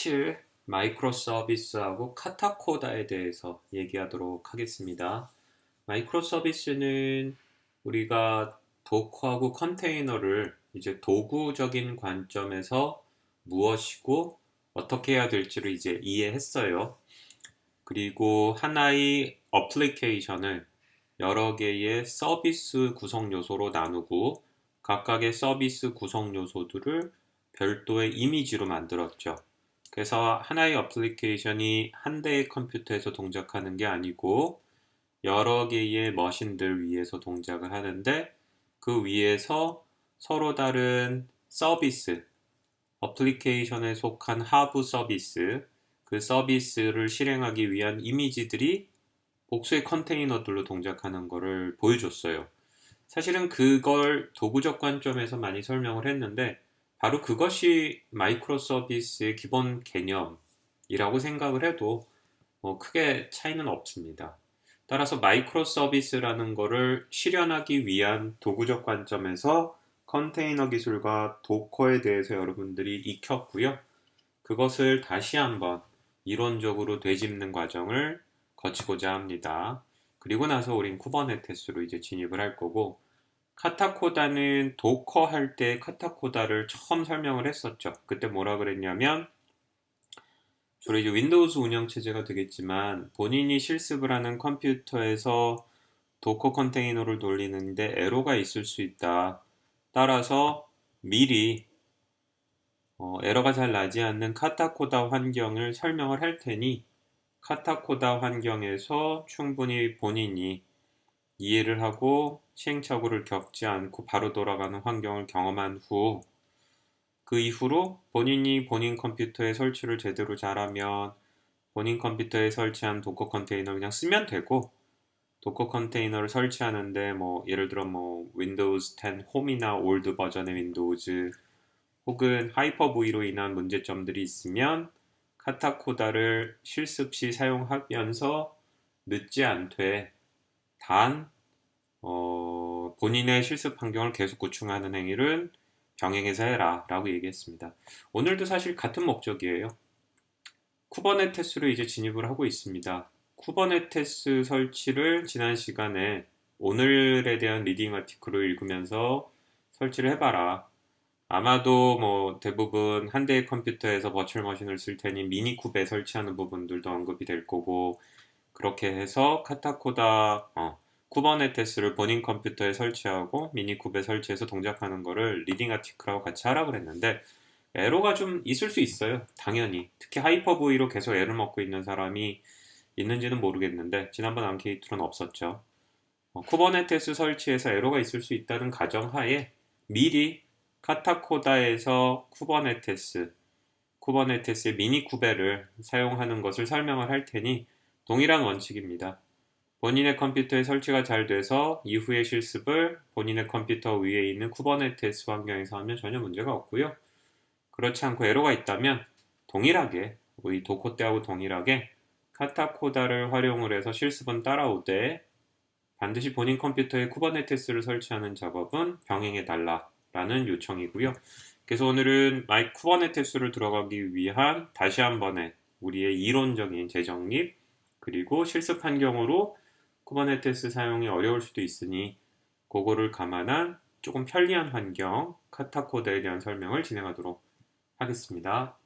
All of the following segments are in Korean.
실 마이크로 서비스하고 카타코다에 대해서 얘기하도록 하겠습니다. 마이크로 서비스는 우리가 도커하고 컨테이너를 이제 도구적인 관점에서 무엇이고 어떻게 해야 될지를 이제 이해했어요. 그리고 하나의 어플리케이션을 여러 개의 서비스 구성 요소로 나누고 각각의 서비스 구성 요소들을 별도의 이미지로 만들었죠. 그래서 하나의 어플리케이션이 한 대의 컴퓨터에서 동작하는 게 아니고 여러 개의 머신들 위에서 동작을 하는데 그 위에서 서로 다른 서비스, 어플리케이션에 속한 하부 서비스, 그 서비스를 실행하기 위한 이미지들이 복수의 컨테이너들로 동작하는 것을 보여줬어요. 사실은 그걸 도구적 관점에서 많이 설명을 했는데 바로 그것이 마이크로 서비스의 기본 개념이라고 생각을 해도 크게 차이는 없습니다. 따라서 마이크로 서비스라는 거를 실현하기 위한 도구적 관점에서 컨테이너 기술과 도커에 대해서 여러분들이 익혔고요. 그것을 다시 한번 이론적으로 되짚는 과정을 거치고자 합니다. 그리고 나서 우린 쿠버네티스로 이제 진입을 할 거고, 카타코다는 도커 할 때 카타코다를 처음 설명을 했었죠. 그때 뭐라 그랬냐면 주로 이제 윈도우즈 운영체제가 되겠지만 본인이 실습을 하는 컴퓨터에서 도커 컨테이너를 돌리는데 에러가 있을 수 있다. 따라서 미리 에러가 잘 나지 않는 카타코다 환경을 설명을 할 테니 카타코다 환경에서 충분히 본인이 이해를 하고 시행착오를 겪지 않고 바로 돌아가는 환경을 경험한 후 그 이후로 본인이 본인 컴퓨터에 설치를 제대로 잘하면 본인 컴퓨터에 설치한 도커 컨테이너 그냥 쓰면 되고 도커 컨테이너를 설치하는데 뭐 예를 들어 뭐 윈도우즈 10 홈이나 올드 버전의 윈도우즈 혹은 하이퍼V로 인한 문제점들이 있으면 카타코다를 실습 시 사용하면서 늦지 않되 단 본인의 실습 환경을 계속 구축하는 행위를 병행해서 해라 라고 얘기했습니다. 오늘도 사실 같은 목적이에요. 쿠버네티스로 이제 진입을 하고 있습니다. 쿠버네티스 설치를 지난 시간에 오늘에 대한 리딩 아티클을 읽으면서 설치를 해봐라. 아마도 뭐 대부분 한 대의 컴퓨터에서 버추얼 머신을 쓸 테니 미니쿱에 설치하는 부분들도 언급이 될 거고 그렇게 해서 카타코다 쿠버네티스를 본인 컴퓨터에 설치하고 미니쿱에 설치해서 동작하는 거를 리딩 아티클하고 같이 하라 그랬는데 에러가 좀 있을 수 있어요. 당연히. 특히 하이퍼V로 계속 에러 먹고 있는 사람이 있는지는 모르겠는데 지난번 앙케이트로는 없었죠. 쿠버네티스 설치해서 에러가 있을 수 있다는 가정하에 미리 카타코다에서 쿠버네티스의 미니 쿠베를 사용하는 것을 설명을 할 테니 동일한 원칙입니다. 본인의 컴퓨터에 설치가 잘 돼서 이후의 실습을 본인의 컴퓨터 위에 있는 쿠버네티스 환경에서 하면 전혀 문제가 없고요. 그렇지 않고 에러가 있다면 동일하게 우리 도코 때하고 동일하게 카타코다를 활용을 해서 실습은 따라오되 반드시 본인 컴퓨터에 쿠버네티스를 설치하는 작업은 병행해 달라라는 요청이고요. 그래서 오늘은 마이 쿠버네티스를 들어가기 위한 다시 한 번의 우리의 이론적인 재정립 그리고 실습 환경으로 쿠버네티스 사용이 어려울 수도 있으니 그거를 감안한 조금 편리한 환경 카타코다에 대한 설명을 진행하도록 하겠습니다.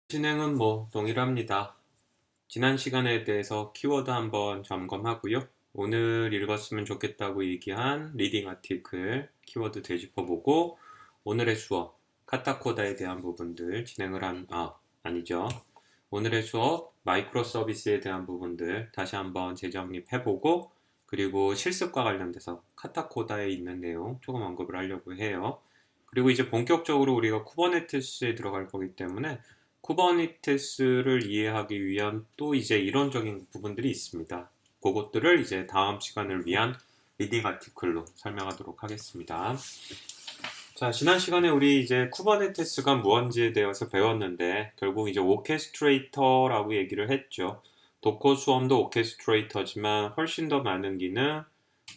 진행은 뭐 동일합니다. 지난 시간에 대해서 키워드 한번 점검하고요. 오늘 읽었으면 좋겠다고 얘기한 리딩 아티클 키워드 되짚어보고 오늘의 수업 카타코다에 대한 부분들 진행을 아니죠. 오늘의 수업 마이크로 서비스에 대한 부분들 다시 한번 재정립해보고 그리고 실습과 관련돼서 카타코다에 있는 내용 조금 언급을 하려고 해요. 그리고 이제 본격적으로 우리가 쿠버네티스에 들어갈 거기 때문에 쿠버네티스를 이해하기 위한 또 이제 이론적인 부분들이 있습니다. 그것들을 이제 다음 시간을 위한 리딩 아티클로 설명하도록 하겠습니다. 자, 지난 시간에 우리 이제 쿠버네티스가 무언지에 대해서 배웠는데 결국 이제 오케스트레이터라고 얘기를 했죠. 도커 수험도 오케스트레이터지만 훨씬 더 많은 기능,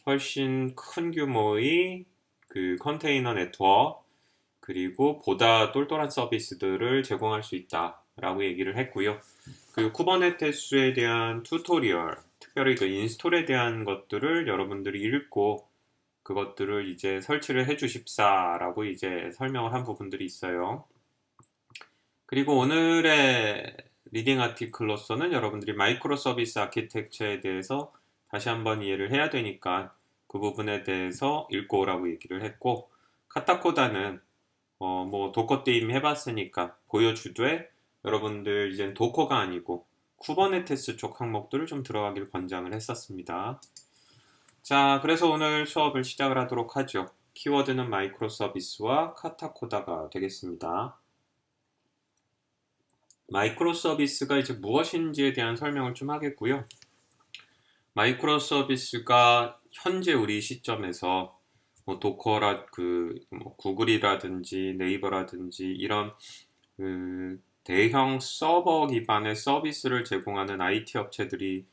훨씬 큰 규모의 그 컨테이너 네트워크 그리고 보다 똘똘한 서비스들을 제공할 수 있다라고 얘기를 했고요. 그 쿠버네티스에 대한 튜토리얼, 특별히 그 인스톨에 대한 것들을 여러분들이 읽고 그것들을 이제 설치를 해 주십사라고 이제 설명을 한 부분들이 있어요. 그리고 오늘의 리딩 아티클로서는 여러분들이 마이크로 서비스 아키텍처에 대해서 다시 한번 이해를 해야 되니까 그 부분에 대해서 읽고 오라고 얘기를 했고, 카타코다는 뭐 도커 게임 해봤으니까 보여주되 여러분들 이젠 도커가 아니고 쿠버네티스 쪽 항목들을 좀 들어가길 권장을 했었습니다. 자, 그래서 오늘 수업을 시작을 하도록 하죠. 키워드는 마이크로 서비스와 카타코다가 되겠습니다. 마이크로 서비스가 이제 무엇인지에 대한 설명을 좀 하겠고요. 마이크로 서비스가 현재 우리 시점에서 뭐 도커라 뭐 구글이라든지 네이버라든지 이런 그 대형 서버 기반의 서비스를 제공하는 IT 업체들이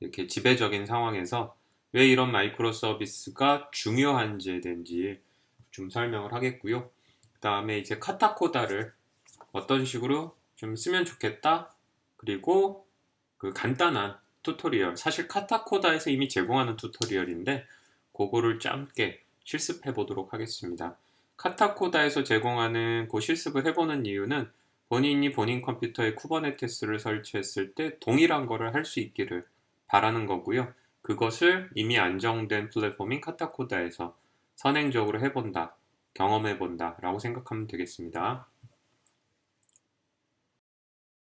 이렇게 지배적인 상황에서 왜 이런 마이크로 서비스가 중요한지에 대한지 좀 설명을 하겠고요. 그 다음에 이제 카타코다를 어떤 식으로 좀 쓰면 좋겠다. 그리고 그 간단한 튜토리얼, 사실 카타코다에서 이미 제공하는 튜토리얼인데 그거를 짧게 실습해 보도록 하겠습니다. 카타코다에서 제공하는 그 실습을 해보는 이유는 본인이 본인 컴퓨터에 쿠버네티스를 설치했을 때 동일한 거를 할 수 있기를 바라는 거고요. 그것을 이미 안정된 플랫폼인 카타코다에서 선행적으로 해본다, 경험해본다 라고 생각하면 되겠습니다.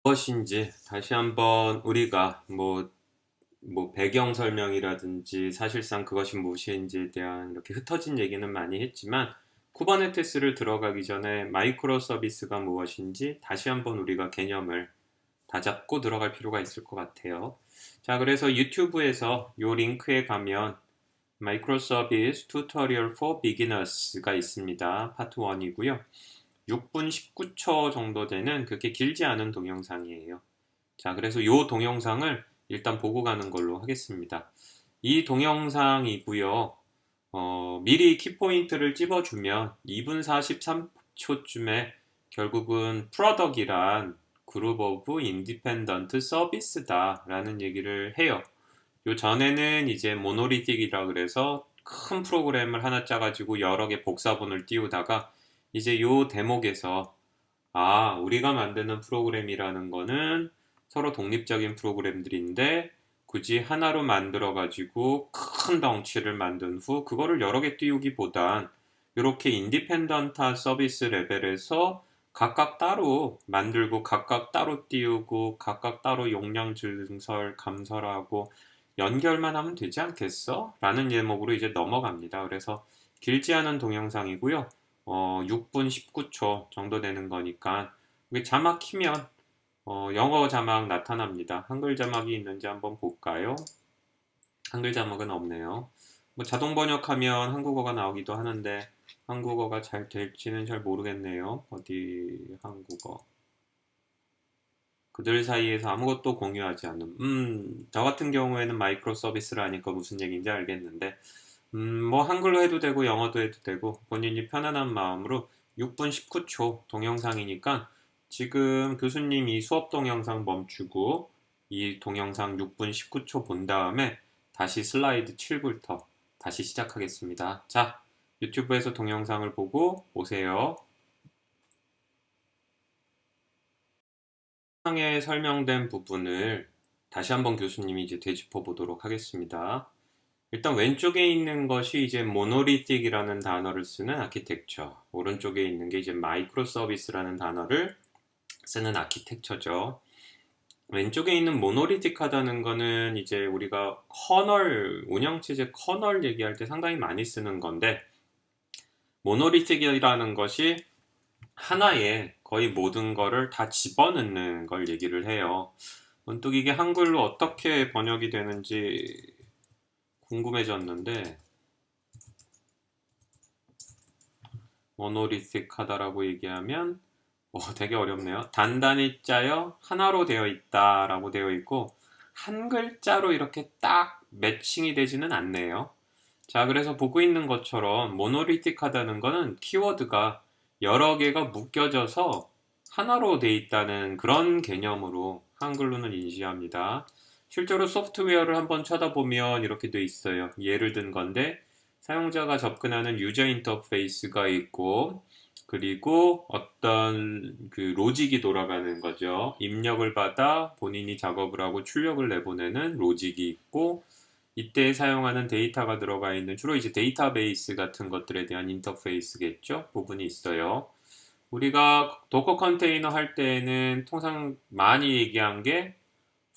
무엇인지 다시 한번 우리가 뭐 배경 설명이라든지 사실상 그것이 무엇인지에 대한 이렇게 흩어진 얘기는 많이 했지만 쿠버네티스를 들어가기 전에 마이크로 서비스가 무엇인지 다시 한번 우리가 개념을 다잡고 들어갈 필요가 있을 것 같아요. 자, 그래서 유튜브에서 이 링크에 가면 마이크로 서비스 튜토리얼 for beginners가 있습니다. 파트 1이고요. 6분 19초 정도 되는 그렇게 길지 않은 동영상이에요. 자, 그래서 이 동영상을 일단 보고 가는 걸로 하겠습니다. 이 동영상이고요. 미리 키포인트를 찝어주면 2분 43초쯤에 결국은 프로덕이란 그룹 오브 인디펜던트 서비스다 라는 얘기를 해요. 요 전에는 이제 모노리틱이라 그래서 큰 프로그램을 하나 짜가지고 여러 개 복사본을 띄우다가 이제 요 대목에서 우리가 만드는 프로그램이라는 거는 서로 독립적인 프로그램들인데 굳이 하나로 만들어가지고 큰 덩치를 만든 후 그거를 여러 개 띄우기보단 이렇게 인디펜던트 서비스 레벨에서 각각 따로 만들고 각각 따로 띄우고 각각 따로 용량 증설, 감설하고 연결만 하면 되지 않겠어? 라는 제목으로 이제 넘어갑니다. 그래서 길지 않은 동영상이고요. 6분 19초 정도 되는 거니까 이게 자막 키면 영어 자막 나타납니다. 한글 자막이 있는지 한번 볼까요? 한글 자막은 없네요. 뭐 자동 번역하면 한국어가 나오기도 하는데 한국어가 잘 될지는 잘 모르겠네요. 어디 한국어. 그들 사이에서 아무것도 공유하지 않음. 저 같은 경우에는 마이크로 서비스를 하니까 무슨 얘기인지 알겠는데 뭐 한글로 해도 되고 영어도 해도 되고 본인이 편안한 마음으로 6분 19초 동영상이니까 지금 교수님 이 수업 동영상 멈추고 이 동영상 6분 19초 본 다음에 다시 슬라이드 7부터 다시 시작하겠습니다. 자, 유튜브에서 동영상을 보고 오세요. 상에 설명된 부분을 다시 한번 교수님이 이제 되짚어 보도록 하겠습니다. 일단 왼쪽에 있는 것이 이제 모노리틱이라는 단어를 쓰는 아키텍처, 오른쪽에 있는 게 이제 마이크로 서비스라는 단어를 쓰는 아키텍처죠. 왼쪽에 있는 모노리틱하다는 거는 이제 우리가 커널, 운영체제 커널 얘기할 때 상당히 많이 쓰는 건데, 모노리틱이라는 것이 하나에 거의 모든 거를 다 집어넣는 걸 얘기를 해요. 문득 이게 한글로 어떻게 번역이 되는지 궁금해졌는데, 모노리틱하다라고 얘기하면 되게 어렵네요. 단단히 짜여 하나로 되어 있다라고 되어 있고 한 글자로 이렇게 딱 매칭이 되지는 않네요. 자, 그래서 보고 있는 것처럼 모노리틱하다는 거는 키워드가 여러 개가 묶여져서 하나로 돼 있다는 그런 개념으로 한글로는 인지합니다. 실제로 소프트웨어를 한번 쳐다보면 이렇게 돼 있어요. 예를 든 건데 사용자가 접근하는 유저 인터페이스가 있고 그리고 어떤 그 로직이 돌아가는 거죠. 입력을 받아 본인이 작업을 하고 출력을 내보내는 로직이 있고 이때 사용하는 데이터가 들어가 있는 주로 이제 데이터베이스 같은 것들에 대한 인터페이스겠죠. 부분이 있어요. 우리가 도커 컨테이너 할 때에는 통상 많이 얘기한 게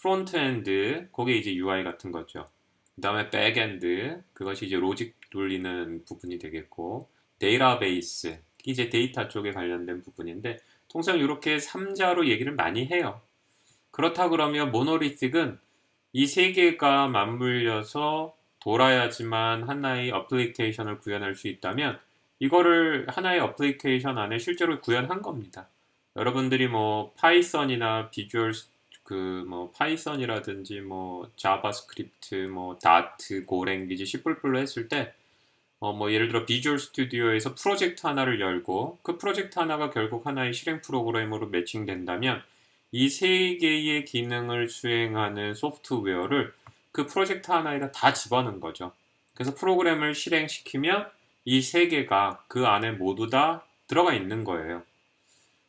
프론트엔드, 그게 이제 UI 같은 거죠. 그 다음에 백엔드, 그것이 이제 로직 돌리는 부분이 되겠고, 데이터베이스, 이제 데이터 쪽에 관련된 부분인데, 통상 이렇게 3자로 얘기를 많이 해요. 그렇다 그러면 모노리틱은 이 세 개가 맞물려서 돌아야지만 하나의 어플리케이션을 구현할 수 있다면 이거를 하나의 어플리케이션 안에 실제로 구현한 겁니다. 여러분들이 뭐 파이썬이나 비주얼 그 뭐 파이썬이라든지 뭐 자바스크립트 뭐 다트 고랭귀지 C++ 했을 때 뭐 예를 들어 비주얼 스튜디오에서 프로젝트 하나를 열고 그 프로젝트 하나가 결국 하나의 실행 프로그램으로 매칭된다면 이 세 개의 기능을 수행하는 소프트웨어를 그 프로젝트 하나에다 다 집어넣은 거죠. 그래서 프로그램을 실행시키면 이 세 개가 그 안에 모두 다 들어가 있는 거예요.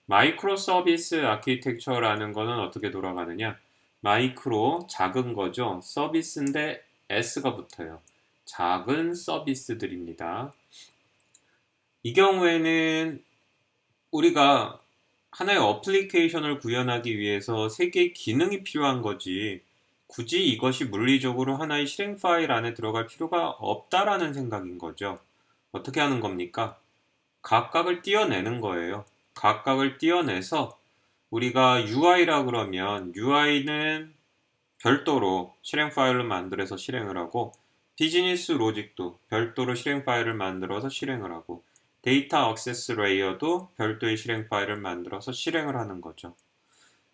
마이크로 서비스 아키텍처라는 거는 어떻게 돌아가느냐? 마이크로 작은 거죠. 서비스인데 S가 붙어요. 작은 서비스들입니다. 이 경우에는 우리가 하나의 어플리케이션을 구현하기 위해서 세 개의 기능이 필요한 거지 굳이 이것이 물리적으로 하나의 실행 파일 안에 들어갈 필요가 없다라는 생각인 거죠. 어떻게 하는 겁니까? 각각을 띄어내는 거예요. 각각을 띄어내서 우리가 UI라 그러면 UI는 별도로 실행 파일을 만들어서 실행을 하고 비즈니스 로직도 별도로 실행 파일을 만들어서 실행을 하고 데이터 액세스 레이어도 별도의 실행 파일을 만들어서 실행을 하는 거죠.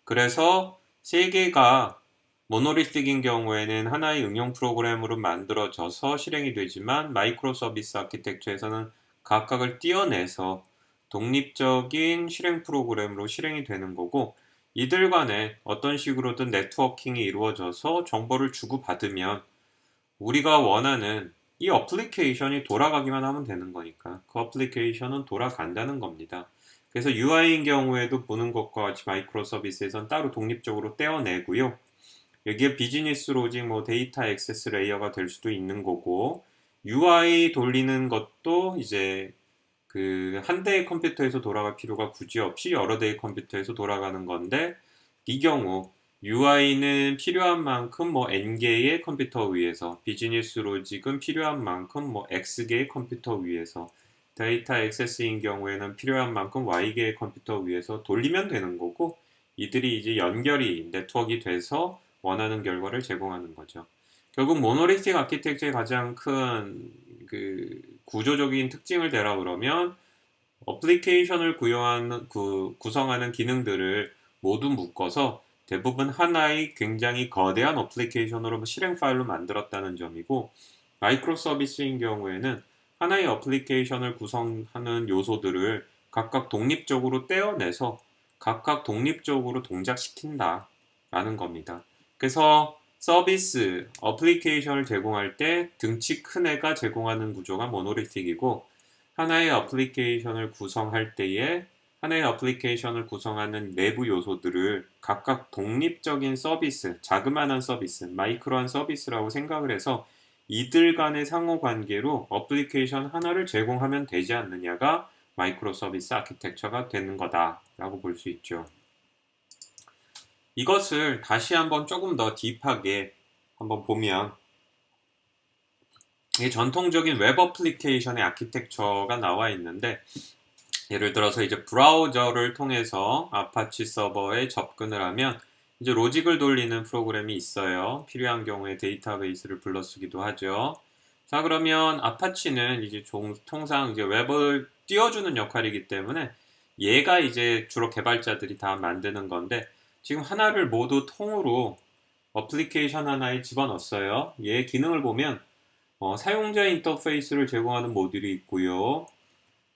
그래서 세 개가 모노리틱인 경우에는 하나의 응용 프로그램으로 만들어져서 실행이 되지만 마이크로 서비스 아키텍처에서는 각각을 띄어내서 독립적인 실행 프로그램으로 실행이 되는 거고 이들 간에 어떤 식으로든 네트워킹이 이루어져서 정보를 주고받으면 우리가 원하는 이 어플리케이션이 돌아가기만 하면 되는 거니까 그 어플리케이션은 돌아간다는 겁니다. 그래서 UI인 경우에도 보는 것과 같이 마이크로 서비스에선 따로 독립적으로 떼어내고요. 여기에 비즈니스 로직, 뭐 데이터 액세스 레이어가 될 수도 있는 거고 UI 돌리는 것도 이제 그 한 대의 컴퓨터에서 돌아갈 필요가 굳이 없이 여러 대의 컴퓨터에서 돌아가는 건데 이 경우 UI는 필요한 만큼 뭐 N개의 컴퓨터 위에서 비즈니스 로직은 필요한 만큼 뭐 X개의 컴퓨터 위에서 데이터 액세스인 경우에는 필요한 만큼 Y개의 컴퓨터 위에서 돌리면 되는 거고 이들이 이제 연결이 네트워크가 돼서 원하는 결과를 제공하는 거죠. 결국 모노리틱 아키텍처의 가장 큰 그 구조적인 특징을 대라 그러면 어플리케이션을 구성하는 기능들을 모두 묶어서 대부분 하나의 굉장히 거대한 어플리케이션으로 실행 파일로 만들었다는 점이고 마이크로 서비스인 경우에는 하나의 어플리케이션을 구성하는 요소들을 각각 독립적으로 떼어내서 각각 독립적으로 동작시킨다 라는 겁니다. 그래서 서비스, 어플리케이션을 제공할 때 등치 큰 애가 제공하는 구조가 모노리틱이고 하나의 어플리케이션을 구성할 때에 하나의 어플리케이션을 구성하는 내부 요소들을 각각 독립적인 서비스, 자그마한 서비스, 마이크로한 서비스라고 생각을 해서 이들 간의 상호 관계로 어플리케이션 하나를 제공하면 되지 않느냐가 마이크로 서비스 아키텍처가 되는 거다라고 볼 수 있죠. 이것을 다시 한번 조금 더 딥하게 한번 보면 이 전통적인 웹 어플리케이션의 아키텍처가 나와 있는데 예를 들어서 이제 브라우저를 통해서 아파치 서버에 접근을 하면 이제 로직을 돌리는 프로그램이 있어요. 필요한 경우에 데이터베이스를 불러쓰기도 하죠. 자, 그러면 아파치는 이제 통상 이제 웹을 띄워주는 역할이기 때문에 얘가 이제 주로 개발자들이 다 만드는 건데 지금 하나를 모두 통으로 어플리케이션 하나에 집어넣었어요. 얘 기능을 보면 사용자 인터페이스를 제공하는 모듈이 있고요.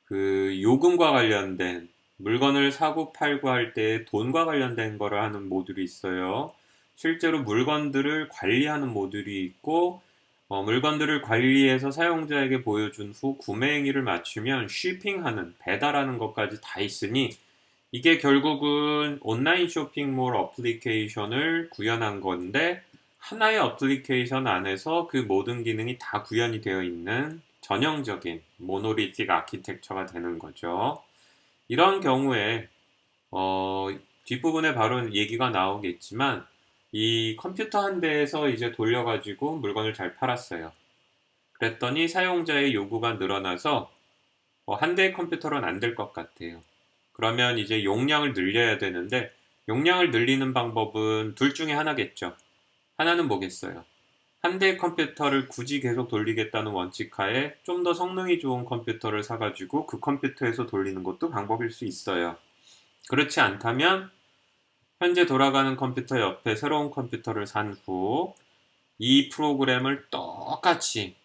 그 요금과 관련된 물건을 사고 팔고 할 때 돈과 관련된 거를 하는 모듈이 있어요. 실제로 물건들을 관리하는 모듈이 있고 물건들을 관리해서 사용자에게 보여준 후 구매 행위를 마치면 쉬핑하는 배달하는 것까지 다 있으니 이게 결국은 온라인 쇼핑몰 어플리케이션을 구현한 건데 하나의 어플리케이션 안에서 그 모든 기능이 다 구현이 되어 있는 전형적인 모노리틱 아키텍처가 되는 거죠. 이런 경우에 어, 뒷부분에 바로 얘기가 나오겠지만 이 컴퓨터 한 대에서 이제 돌려가지고 물건을 잘 팔았어요. 그랬더니 사용자의 요구가 늘어나서 한 대의 컴퓨터로는 안 될 것 같아요. 그러면 이제 용량을 늘려야 되는데 용량을 늘리는 방법은 둘 중에 하나겠죠. 하나는 뭐겠어요? 한 대의 컴퓨터를 굳이 계속 돌리겠다는 원칙하에 좀 더 성능이 좋은 컴퓨터를 사가지고 그 컴퓨터에서 돌리는 것도 방법일 수 있어요. 그렇지 않다면 현재 돌아가는 컴퓨터 옆에 새로운 컴퓨터를 산 후 이 프로그램을 똑같이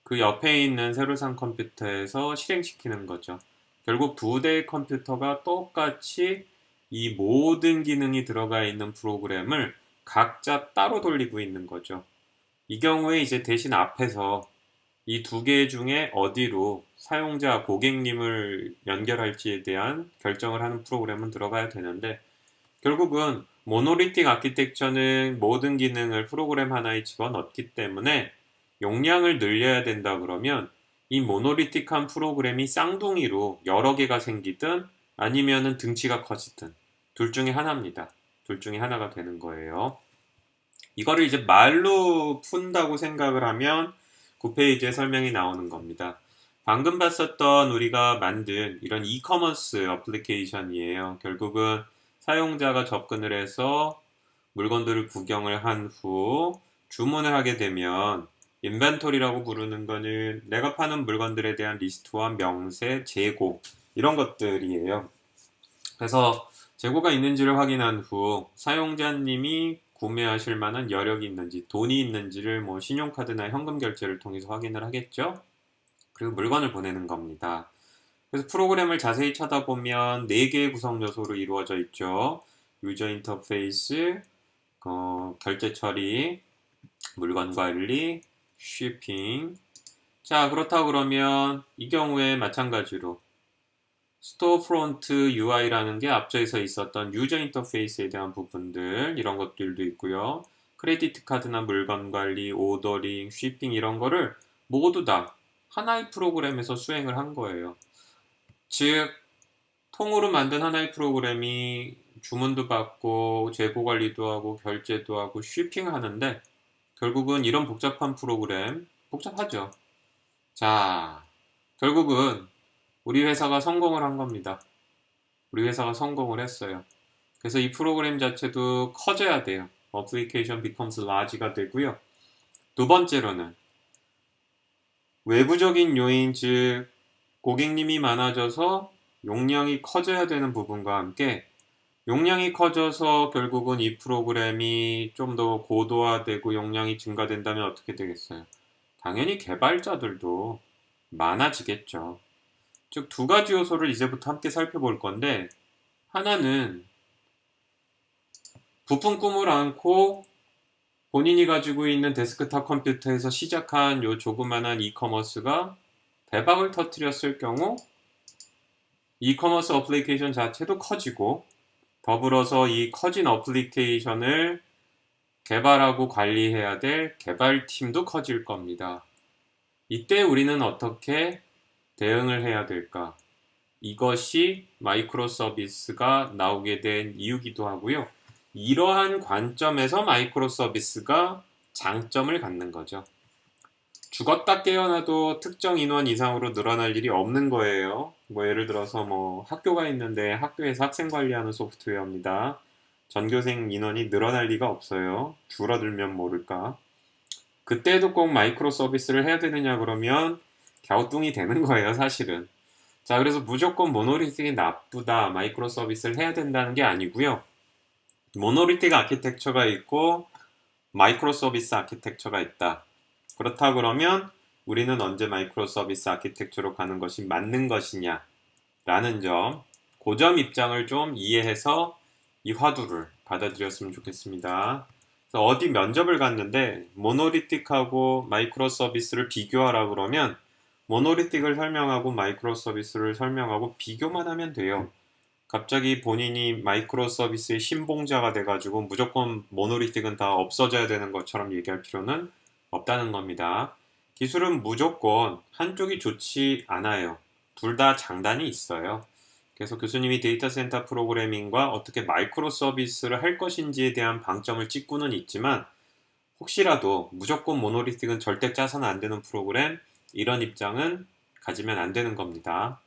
그 옆에 있는 새로 산 컴퓨터에서 실행시키는 거죠. 결국 두 대의 컴퓨터가 똑같이 이 모든 기능이 들어가 있는 프로그램을 각자 따로 돌리고 있는 거죠. 이 경우에 이제 대신 앞에서 이 두 개 중에 어디로 사용자 고객님을 연결할지에 대한 결정을 하는 프로그램은 들어가야 되는데 결국은 모노리틱 아키텍처는 모든 기능을 프로그램 하나에 집어넣기 때문에 용량을 늘려야 된다 그러면 이 모노리틱한 프로그램이 쌍둥이로 여러 개가 생기든 아니면은 등치가 커지든 둘 중에 하나입니다. 둘 중에 하나가 되는 거예요. 이거를 이제 말로 푼다고 생각을 하면 9페이지에 설명이 나오는 겁니다. 방금 봤었던 우리가 만든 이런 이커머스 어플리케이션이에요. 결국은 사용자가 접근을 해서 물건들을 구경을 한 후 주문을 하게 되면 인벤토리라고 부르는 거는 내가 파는 물건들에 대한 리스트와 명세, 재고 이런 것들이에요. 그래서 재고가 있는지를 확인한 후 사용자님이 구매하실 만한 여력이 있는지 돈이 있는지를 뭐 신용카드나 현금 결제를 통해서 확인을 하겠죠. 그리고 물건을 보내는 겁니다. 그래서 프로그램을 자세히 쳐다보면 4개의 구성 요소로 이루어져 있죠. 유저 인터페이스, 결제 처리, 물건 관리, 쉬핑. 자, 그렇다 그러면 이 경우에 마찬가지로 스토어 프론트 UI라는 게 앞서서 있었던 유저 인터페이스에 대한 부분들 이런 것들도 있고요. 크레디트 카드나 물건 관리, 오더링, 쉬핑 이런 거를 모두 다 하나의 프로그램에서 수행을 한 거예요. 즉 통으로 만든 하나의 프로그램이 주문도 받고 재고 관리도 하고 결제도 하고 쉬핑하는데 결국은 이런 복잡한 프로그램 복잡하죠. 자, 결국은 우리 회사가 성공을 한 겁니다. 우리 회사가 성공을 했어요. 그래서 이 프로그램 자체도 커져야 돼요. Application becomes large가 되고요. 두 번째로는 외부적인 요인, 즉 고객님이 많아져서 용량이 커져야 되는 부분과 함께 용량이 커져서 결국은 이 프로그램이 좀 더 고도화되고 용량이 증가된다면 어떻게 되겠어요? 당연히 개발자들도 많아지겠죠. 즉 두 가지 요소를 이제부터 함께 살펴볼 건데 하나는 부품 꿈을 안고 본인이 가지고 있는 데스크탑 컴퓨터에서 시작한 요 조그만한 이커머스가 대박을 터뜨렸을 경우 이커머스 어플리케이션 자체도 커지고 더불어서 이 커진 어플리케이션을 개발하고 관리해야 될 개발팀도 커질 겁니다. 이때 우리는 어떻게 대응을 해야 될까? 이것이 마이크로 서비스가 나오게 된 이유기도 하고요. 이러한 관점에서 마이크로 서비스가 장점을 갖는 거죠. 죽었다 깨어나도 특정 인원 이상으로 늘어날 일이 없는 거예요. 뭐 예를 들어서 뭐 학교가 있는데 학교에서 학생 관리하는 소프트웨어입니다. 전교생 인원이 늘어날 리가 없어요. 줄어들면 모를까. 그때도 꼭 마이크로 서비스를 해야 되느냐 그러면 갸우뚱이 되는 거예요, 사실은. 자, 그래서 무조건 모노리틱이 나쁘다, 마이크로 서비스를 해야 된다는 게 아니고요. 모노리틱 아키텍처가 있고 마이크로 서비스 아키텍처가 있다. 그렇다 그러면 우리는 언제 마이크로 서비스 아키텍처로 가는 것이 맞는 것이냐 라는 점, 그 점 입장을 좀 이해해서 이 화두를 받아들였으면 좋겠습니다. 그래서 어디 면접을 갔는데 모노리틱하고 마이크로 서비스를 비교하라 그러면 모노리틱을 설명하고 마이크로 서비스를 설명하고 비교만 하면 돼요. 갑자기 본인이 마이크로 서비스의 신봉자가 돼가지고 무조건 모노리틱은 다 없어져야 되는 것처럼 얘기할 필요는 없다는 겁니다. 기술은 무조건 한쪽이 좋지 않아요. 둘 다 장단이 있어요. 그래서 교수님이 데이터 센터 프로그래밍과 어떻게 마이크로 서비스를 할 것인지에 대한 방점을 찍고는 있지만 혹시라도 무조건 모노리틱은 절대 짜서는 안 되는 프로그램, 이런 입장은 가지면 안 되는 겁니다.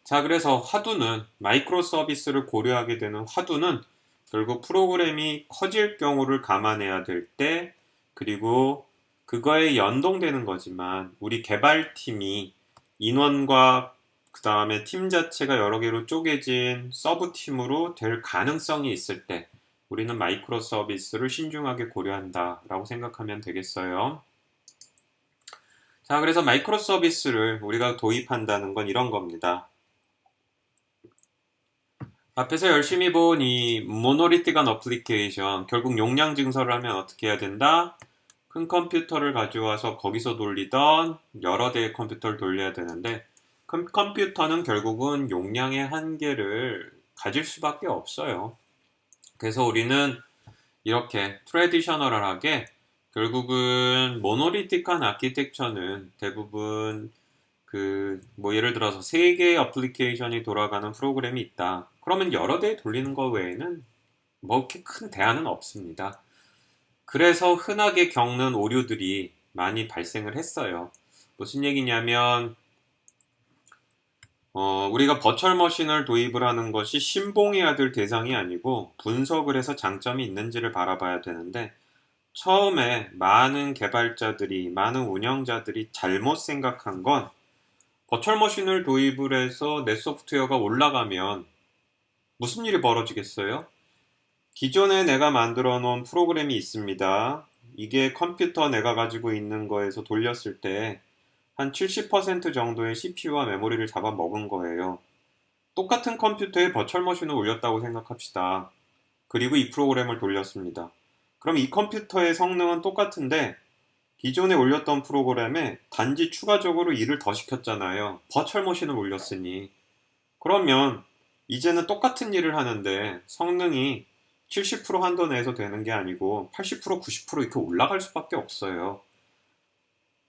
자, 그래서 화두는 마이크로 서비스를 고려하게 되는 화두는 결국 프로그램이 커질 경우를 감안해야 될 때, 그리고 그거에 연동되는 거지만 우리 개발팀이 인원과 그 다음에 팀 자체가 여러 개로 쪼개진 서브팀으로 될 가능성이 있을 때 우리는 마이크로 서비스를 신중하게 고려한다라고 생각하면 되겠어요. 자, 그래서 마이크로 서비스를 우리가 도입한다는 건 이런 겁니다. 앞에서 열심히 본 이 모노리틱한 어플리케이션, 결국 용량 증설을 하면 어떻게 해야 된다? 큰 컴퓨터를 가져와서 거기서 돌리던 여러 대의 컴퓨터를 돌려야 되는데 큰 컴퓨터는 결국은 용량의 한계를 가질 수밖에 없어요. 그래서 우리는 이렇게 트래디셔널하게 결국은 모노리틱한 아키텍처는 대부분 예를 들어서 3개의 어플리케이션이 돌아가는 프로그램이 있다. 그러면 여러 대 돌리는 거 외에는 뭐 이렇게 큰 대안은 없습니다. 그래서 흔하게 겪는 오류들이 많이 발생을 했어요. 무슨 얘기냐면 우리가 버추얼 머신을 도입을 하는 것이 신봉해야 될 대상이 아니고 분석을 해서 장점이 있는지를 바라봐야 되는데 처음에 많은 개발자들이, 많은 운영자들이 잘못 생각한 건 버추얼 머신을 도입을 해서 내 소프트웨어가 올라가면 무슨 일이 벌어지겠어요? 기존에 내가 만들어 놓은 프로그램이 있습니다. 이게 컴퓨터 내가 가지고 있는 거에서 돌렸을 때 한 70% 정도의 CPU와 메모리를 잡아먹은 거예요. 똑같은 컴퓨터에 버추얼 머신을 올렸다고 생각합시다. 그리고 이 프로그램을 돌렸습니다. 그럼 이 컴퓨터의 성능은 똑같은데 기존에 올렸던 프로그램에 단지 추가적으로 일을 더 시켰잖아요. 버추얼 머신을 올렸으니. 그러면 이제는 똑같은 일을 하는데 성능이 70% 한도 내에서 되는 게 아니고 80%, 90% 이렇게 올라갈 수밖에 없어요.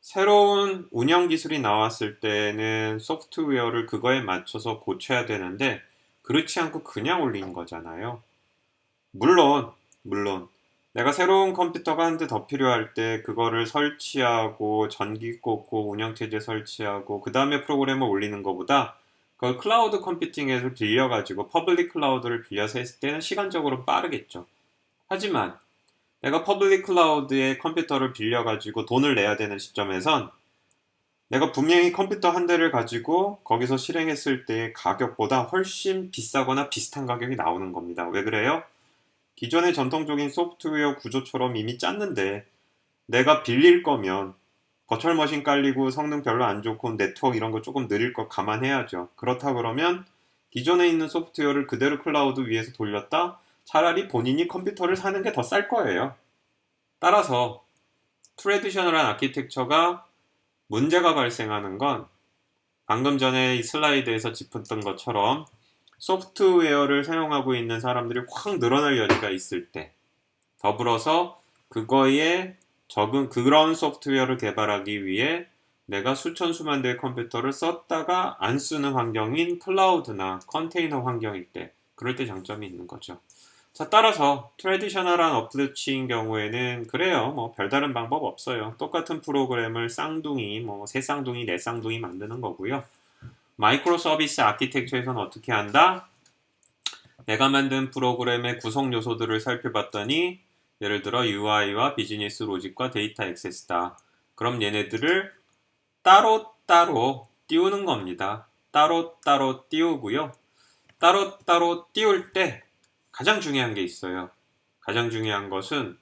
새로운 운영 기술이 나왔을 때는 소프트웨어를 그거에 맞춰서 고쳐야 되는데 그렇지 않고 그냥 올린 거잖아요. 물론 내가 새로운 컴퓨터가 한 대 더 필요할 때 그거를 설치하고 전기 꽂고 운영체제 설치하고 그 다음에 프로그램을 올리는 것보다 그걸 클라우드 컴퓨팅에서 빌려가지고 퍼블릭 클라우드를 빌려서 했을 때는 시간적으로 빠르겠죠. 하지만 내가 퍼블릭 클라우드에 컴퓨터를 빌려가지고 돈을 내야 되는 시점에선 내가 분명히 컴퓨터 한 대를 가지고 거기서 실행했을 때의 가격보다 훨씬 비싸거나 비슷한 가격이 나오는 겁니다. 왜 그래요? 기존의 전통적인 소프트웨어 구조처럼 이미 짰는데 내가 빌릴 거면 버추얼 머신 깔리고 성능 별로 안 좋고 네트워크 이런 거 조금 느릴 거 감안해야죠. 그렇다 그러면 기존에 있는 소프트웨어를 그대로 클라우드 위에서 돌렸다? 차라리 본인이 컴퓨터를 사는 게 더 쌀 거예요. 따라서 트래디셔널한 아키텍처가 문제가 발생하는 건 방금 전에 이 슬라이드에서 짚었던 것처럼 소프트웨어를 사용하고 있는 사람들이 확 늘어날 여지가 있을 때 더불어서 그거에 그런 소프트웨어를 개발하기 위해 내가 수천 수만 대의 컴퓨터를 썼다가 안 쓰는 환경인 클라우드나 컨테이너 환경일 때 그럴 때 장점이 있는 거죠. 자, 따라서 트래디셔널한 어프로치인 경우에는 그래요. 뭐 별다른 방법 없어요. 똑같은 프로그램을 쌍둥이, 세 쌍둥이, 네 쌍둥이 만드는 거고요. 마이크로 서비스 아키텍처에서는 어떻게 한다? 내가 만든 프로그램의 구성 요소들을 살펴봤더니 예를 들어 UI와 비즈니스 로직과 데이터 액세스다. 그럼 얘네들을 따로따로 띄우는 겁니다. 따로따로 띄우고요. 따로따로 띄울 때 가장 중요한 게 있어요. 가장 중요한 것은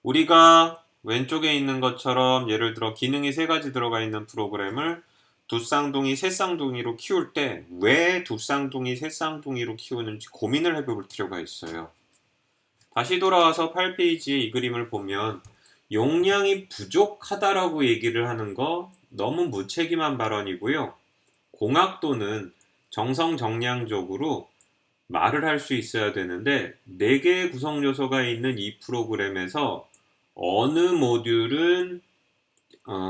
우리가 왼쪽에 있는 것처럼 예를 들어 기능이 세 가지 들어가 있는 프로그램을 두 쌍둥이, 세 쌍둥이로 키울 때 왜 두 쌍둥이, 세 쌍둥이로 키우는지 고민을 해볼 필요가 있어요. 다시 돌아와서 8페이지의 이 그림을 보면 용량이 부족하다라고 얘기를 하는 거 너무 무책임한 발언이고요. 공학도는 정성정량적으로 말을 할 수 있어야 되는데 4개의 구성 요소가 있는 이 프로그램에서 어느 모듈은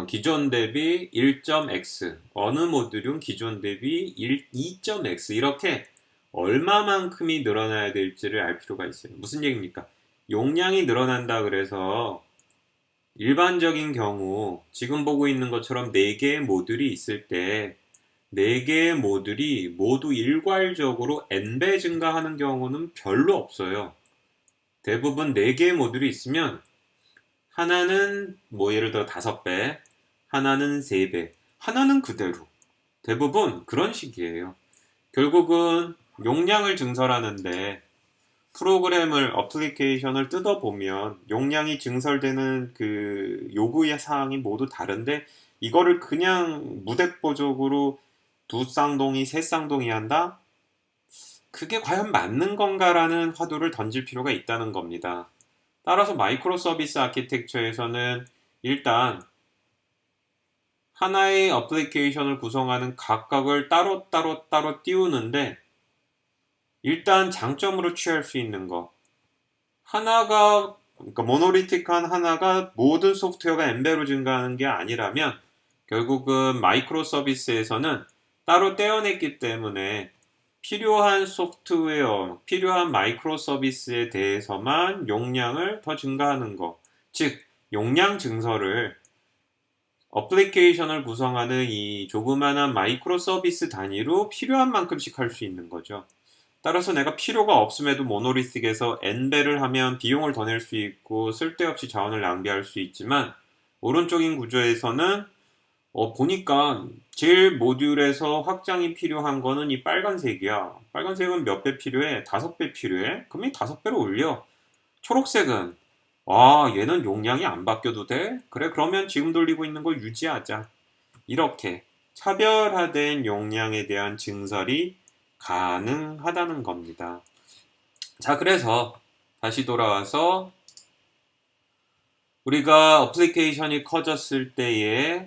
기존 대비 1.x, 어느 모듈은 기존 대비 2.x 이렇게 얼마만큼이 늘어나야 될지를 알 필요가 있어요. 무슨 얘기입니까? 용량이 늘어난다 그래서 일반적인 경우 지금 보고 있는 것처럼 4개의 모듈이 있을 때 4개의 모듈이 모두 일괄적으로 n배 증가하는 경우는 별로 없어요. 대부분 4개의 모듈이 있으면 하나는 뭐 예를 들어 5배, 하나는 3배, 하나는 그대로. 대부분 그런 식이에요. 결국은 용량을 증설하는데 프로그램을, 어플리케이션을 뜯어보면 용량이 증설되는 그 요구의 사항이 모두 다른데 이거를 그냥 무대뽀적으로 두 쌍둥이, 세 쌍둥이 한다? 그게 과연 맞는 건가라는 화두를 던질 필요가 있다는 겁니다. 따라서 마이크로 서비스 아키텍처에서는 일단 하나의 어플리케이션을 구성하는 각각을 따로 띄우는데 일단 장점으로 취할 수 있는 거 하나가 그러니까 모노리틱한 하나가 모든 소프트웨어가 n배로 증가하는 게 아니라면 결국은 마이크로 서비스에서는 따로 떼어냈기 때문에 필요한 소프트웨어, 필요한 마이크로 서비스에 대해서만 용량을 더 증가하는 거. 즉, 용량 증설을 어플리케이션을 구성하는 이 조그마한 마이크로 서비스 단위로 필요한 만큼씩 할 수 있는 거죠. 따라서 내가 필요가 없음에도 모노리틱에서 n배를 하면 비용을 더 낼 수 있고 쓸데없이 자원을 낭비할 수 있지만 오른쪽인 구조에서는 보니까 제일 모듈에서 확장이 필요한 거는 이 빨간색이야. 빨간색은 몇 배 필요해? 5배 필요해? 그럼 이 5배로 올려. 초록색은 얘는 용량이 안 바뀌어도 돼? 그래, 그러면 지금 돌리고 있는 걸 유지하자. 이렇게 차별화된 용량에 대한 증설이 가능하다는 겁니다. 자, 그래서 다시 돌아와서 우리가 어플리케이션이 커졌을 때에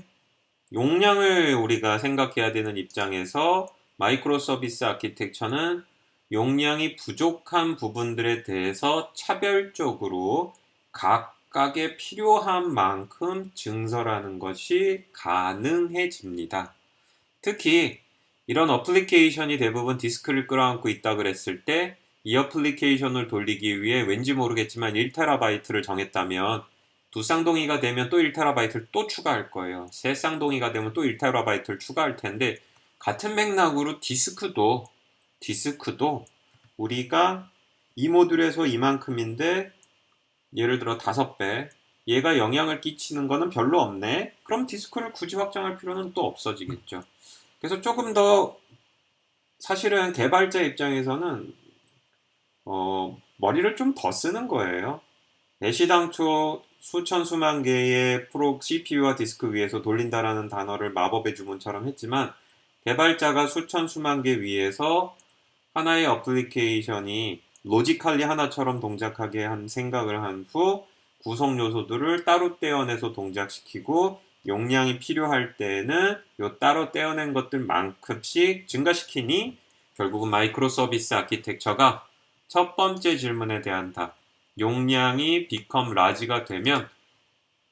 용량을 우리가 생각해야 되는 입장에서 마이크로 서비스 아키텍처는 용량이 부족한 부분들에 대해서 차별적으로 각각의 필요한 만큼 증설하는 것이 가능해집니다. 특히 이런 어플리케이션이 대부분 디스크를 끌어안고 있다 그랬을 때 이 어플리케이션을 돌리기 위해 왠지 모르겠지만 1TB를 정했다면 두 쌍둥이가 되면 또 1TB를 또 추가할 거예요. 세 쌍둥이가 되면 또 1TB를 추가할 텐데 같은 맥락으로 디스크도 우리가 이 모듈에서 이만큼인데 예를 들어 5배 얘가 영향을 끼치는 거는 별로 없네. 그럼 디스크를 굳이 확장할 필요는 또 없어지겠죠. 그래서 조금 더 사실은 개발자 입장에서는 머리를 좀 더 쓰는 거예요. 애시당초 수천 수만 개의 프로 CPU와 디스크 위에서 돌린다라는 단어를 마법의 주문처럼 했지만 개발자가 수천 수만 개 위에서 하나의 어플리케이션이 로지컬리 하나처럼 동작하게 한 생각을 한 후 구성 요소들을 따로 떼어내서 동작시키고 용량이 필요할 때에는 요 따로 떼어낸 것들만큼씩 증가시키니 결국은 마이크로 서비스 아키텍처가 첫 번째 질문에 대한 답. 용량이 become large가 되면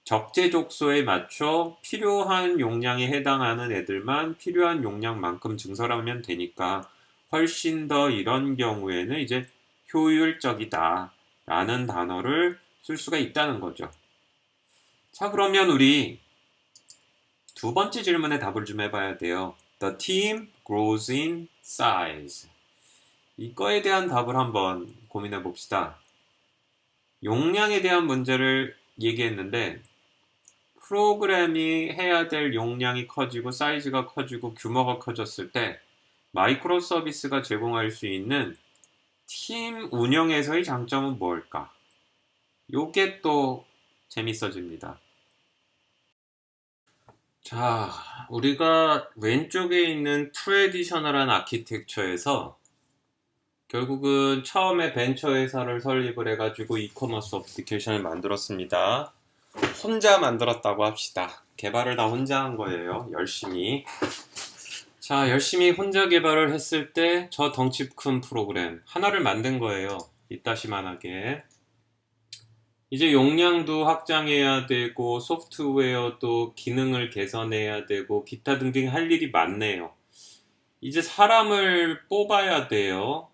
적재적소에 맞춰 필요한 용량에 해당하는 애들만 필요한 용량만큼 증설하면 되니까 훨씬 더 이런 경우에는 이제 효율적이다 라는 단어를 쓸 수가 있다는 거죠. 자, 그러면 우리 두 번째 질문에 답을 좀 해봐야 돼요. The team grows in size. 이거에 대한 답을 한번 고민해 봅시다. 용량에 대한 문제를 얘기했는데 프로그램이 해야 될 용량이 커지고 사이즈가 커지고 규모가 커졌을 때 마이크로 서비스가 제공할 수 있는 팀 운영에서의 장점은 뭘까? 요게 또 재밌어집니다. 자, 우리가 왼쪽에 있는 트래디셔널한 아키텍처에서 결국은 처음에 벤처 회사를 설립을 해가지고 이커머스 어플리케이션을 만들었습니다. 혼자 만들었다고 합시다. 개발을 다 혼자 한 거예요. 열심히. 자, 열심히 혼자 개발을 했을 때 저 덩치 큰 프로그램 하나를 만든 거예요. 이따시만하게. 이제 용량도 확장해야 되고 소프트웨어도 기능을 개선해야 되고 기타 등등 할 일이 많네요. 이제 사람을 뽑아야 돼요.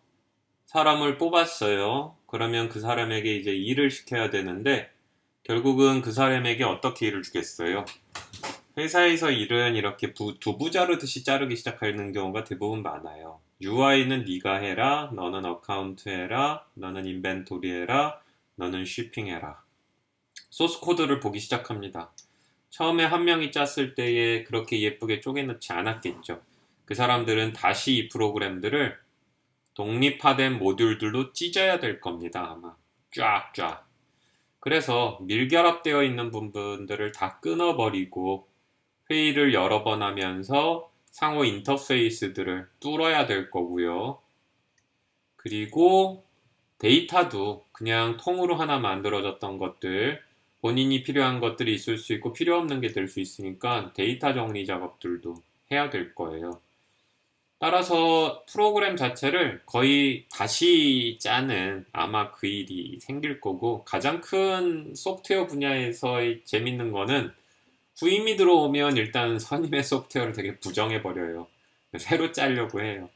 사람을 뽑았어요. 그러면 그 사람에게 이제 일을 시켜야 되는데 결국은 그 사람에게 어떻게 일을 주겠어요? 회사에서 일은 이렇게 두부 자르듯이 자르기 시작하는 경우가 대부분 많아요. UI는 네가 해라, 너는 어카운트 해라, 너는 인벤토리 해라, 너는 쉬핑 해라. 소스 코드를 보기 시작합니다. 처음에 한 명이 짰을 때에 그렇게 예쁘게 쪼개놓지 않았겠죠. 그 사람들은 다시 이 프로그램들을 독립화된 모듈들로 찢어야 될 겁니다. 아마 쫙쫙. 그래서 밀결합되어 있는 부분들을 다 끊어버리고 회의를 여러 번 하면서 상호 인터페이스들을 뚫어야 될 거고요. 그리고 데이터도 그냥 통으로 하나 만들어졌던 것들, 본인이 필요한 것들이 있을 수 있고 필요 없는 게 될 수 있으니까 데이터 정리 작업들도 해야 될 거예요. 따라서 프로그램 자체를 거의 다시 짜는 아마 그 일이 생길 거고, 가장 큰 소프트웨어 분야에서의 재밌는 거는 후임이 들어오면 일단 선임의 소프트웨어를 되게 부정해버려요. 새로 짜려고 해요.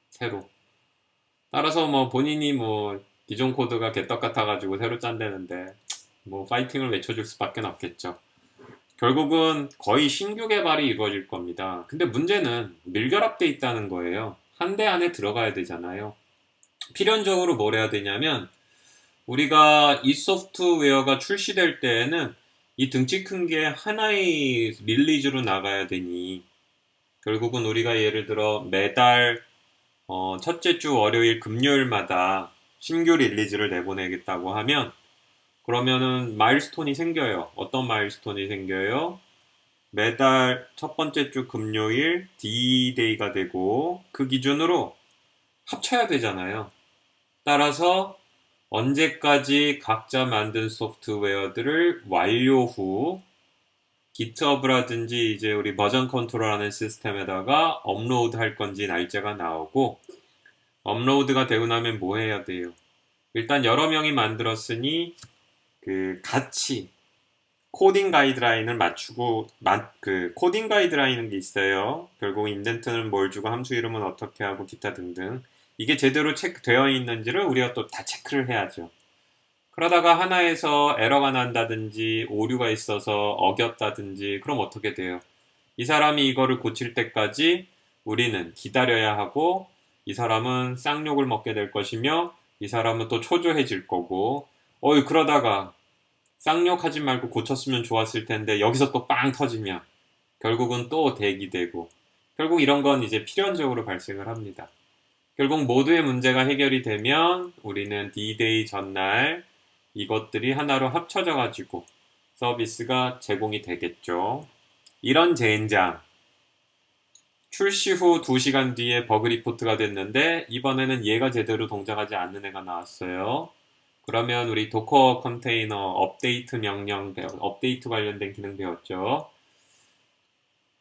새로. 따라서 뭐 본인이 뭐 기존 코드가 개떡 같아가지고 새로 짠다는데 뭐 파이팅을 외쳐줄 수밖에 없겠죠. 결국은 거의 신규 개발이 이루어질 겁니다. 근데 문제는 밀결합돼 있다는 거예요. 한 대 안에 들어가야 되잖아요. 필연적으로 뭘 해야 되냐면 우리가 이 소프트웨어가 출시될 때에는 이 등치 큰 게 하나의 릴리즈로 나가야 되니 결국은 우리가 예를 들어 매달 첫째 주 월요일 금요일마다 신규 릴리즈를 내보내겠다고 하면 그러면은 마일스톤이 생겨요. 어떤 마일스톤이 생겨요? 매달 첫 번째 주 금요일 D-Day가 되고 그 기준으로 합쳐야 되잖아요. 따라서 언제까지 각자 만든 소프트웨어들을 완료 후 GitHub라든지 이제 우리 버전 컨트롤하는 시스템에다가 업로드 할 건지 날짜가 나오고 업로드가 되고 나면 뭐 해야 돼요? 일단 여러 명이 만들었으니 그 같이 코딩 가이드라인을 맞추고 그 코딩 가이드라인은 게 있어요. 결국 인덴트는 뭘 주고 함수 이름은 어떻게 하고 기타 등등 이게 제대로 체크되어 있는지를 우리가 또 다 체크를 해야죠. 그러다가 하나에서 에러가 난다든지 오류가 있어서 어겼다든지 그럼 어떻게 돼요? 이 사람이 이거를 고칠 때까지 우리는 기다려야 하고 이 사람은 쌍욕을 먹게 될 것이며 이 사람은 또 초조해질 거고 그러다가 쌍욕하지 말고 고쳤으면 좋았을 텐데 여기서 또 빵 터지면 결국은 또 대기되고 결국 이런 건 이제 필연적으로 발생을 합니다. 결국 모두의 문제가 해결이 되면 우리는 D-Day 전날 이것들이 하나로 합쳐져 가지고 서비스가 제공이 되겠죠. 이런 젠장 출시 후 2시간 뒤에 버그 리포트가 됐는데 이번에는 얘가 제대로 동작하지 않는 애가 나왔어요. 그러면 우리 도커 컨테이너 업데이트 명령 업데이트 관련된 기능 배웠죠.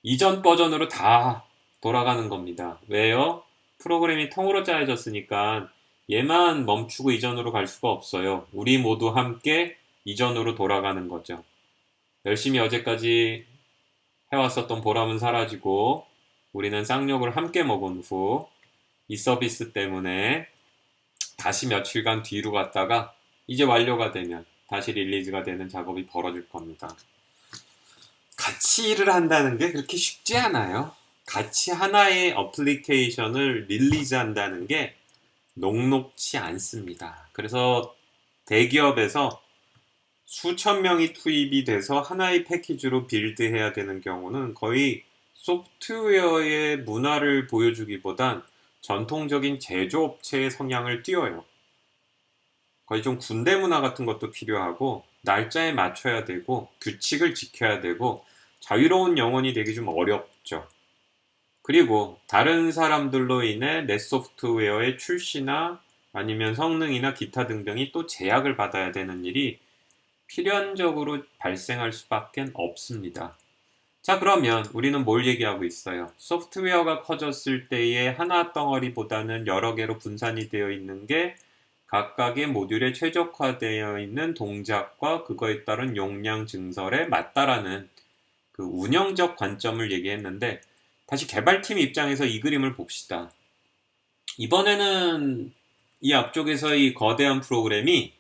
이전 버전으로 다 돌아가는 겁니다. 왜요? 프로그램이 통으로 짜여졌으니까 얘만 멈추고 이전으로 갈 수가 없어요. 우리 모두 함께 이전으로 돌아가는 거죠. 열심히 어제까지 해왔었던 보람은 사라지고 우리는 쌍욕을 함께 먹은 후 이 서비스 때문에 다시 며칠간 뒤로 갔다가 이제 완료가 되면 다시 릴리즈가 되는 작업이 벌어질 겁니다. 같이 일을 한다는 게 그렇게 쉽지 않아요. 같이 하나의 어플리케이션을 릴리즈한다는 게 녹록치 않습니다. 그래서 대기업에서 수천 명이 투입이 돼서 하나의 패키지로 빌드해야 되는 경우는 거의 소프트웨어의 문화를 보여주기보단 전통적인 제조업체의 성향을 띄어요. 거의 좀 군대 문화 같은 것도 필요하고 날짜에 맞춰야 되고 규칙을 지켜야 되고 자유로운 영혼이 되기 좀 어렵죠. 그리고 다른 사람들로 인해 내 소프트웨어의 출시나 아니면 성능이나 기타 등등이 또 제약을 받아야 되는 일이 필연적으로 발생할 수밖에 없습니다. 자, 그러면 우리는 뭘 얘기하고 있어요? 소프트웨어가 커졌을 때의 하나 덩어리보다는 여러 개로 분산이 되어 있는 게 각각의 모듈에 최적화되어 있는 동작과 그거에 따른 용량 증설에 맞다라는 그 운영적 관점을 얘기했는데, 다시 개발팀 입장에서 이 그림을 봅시다. 이번에는 이 앞쪽에서의 거대한 프로그램이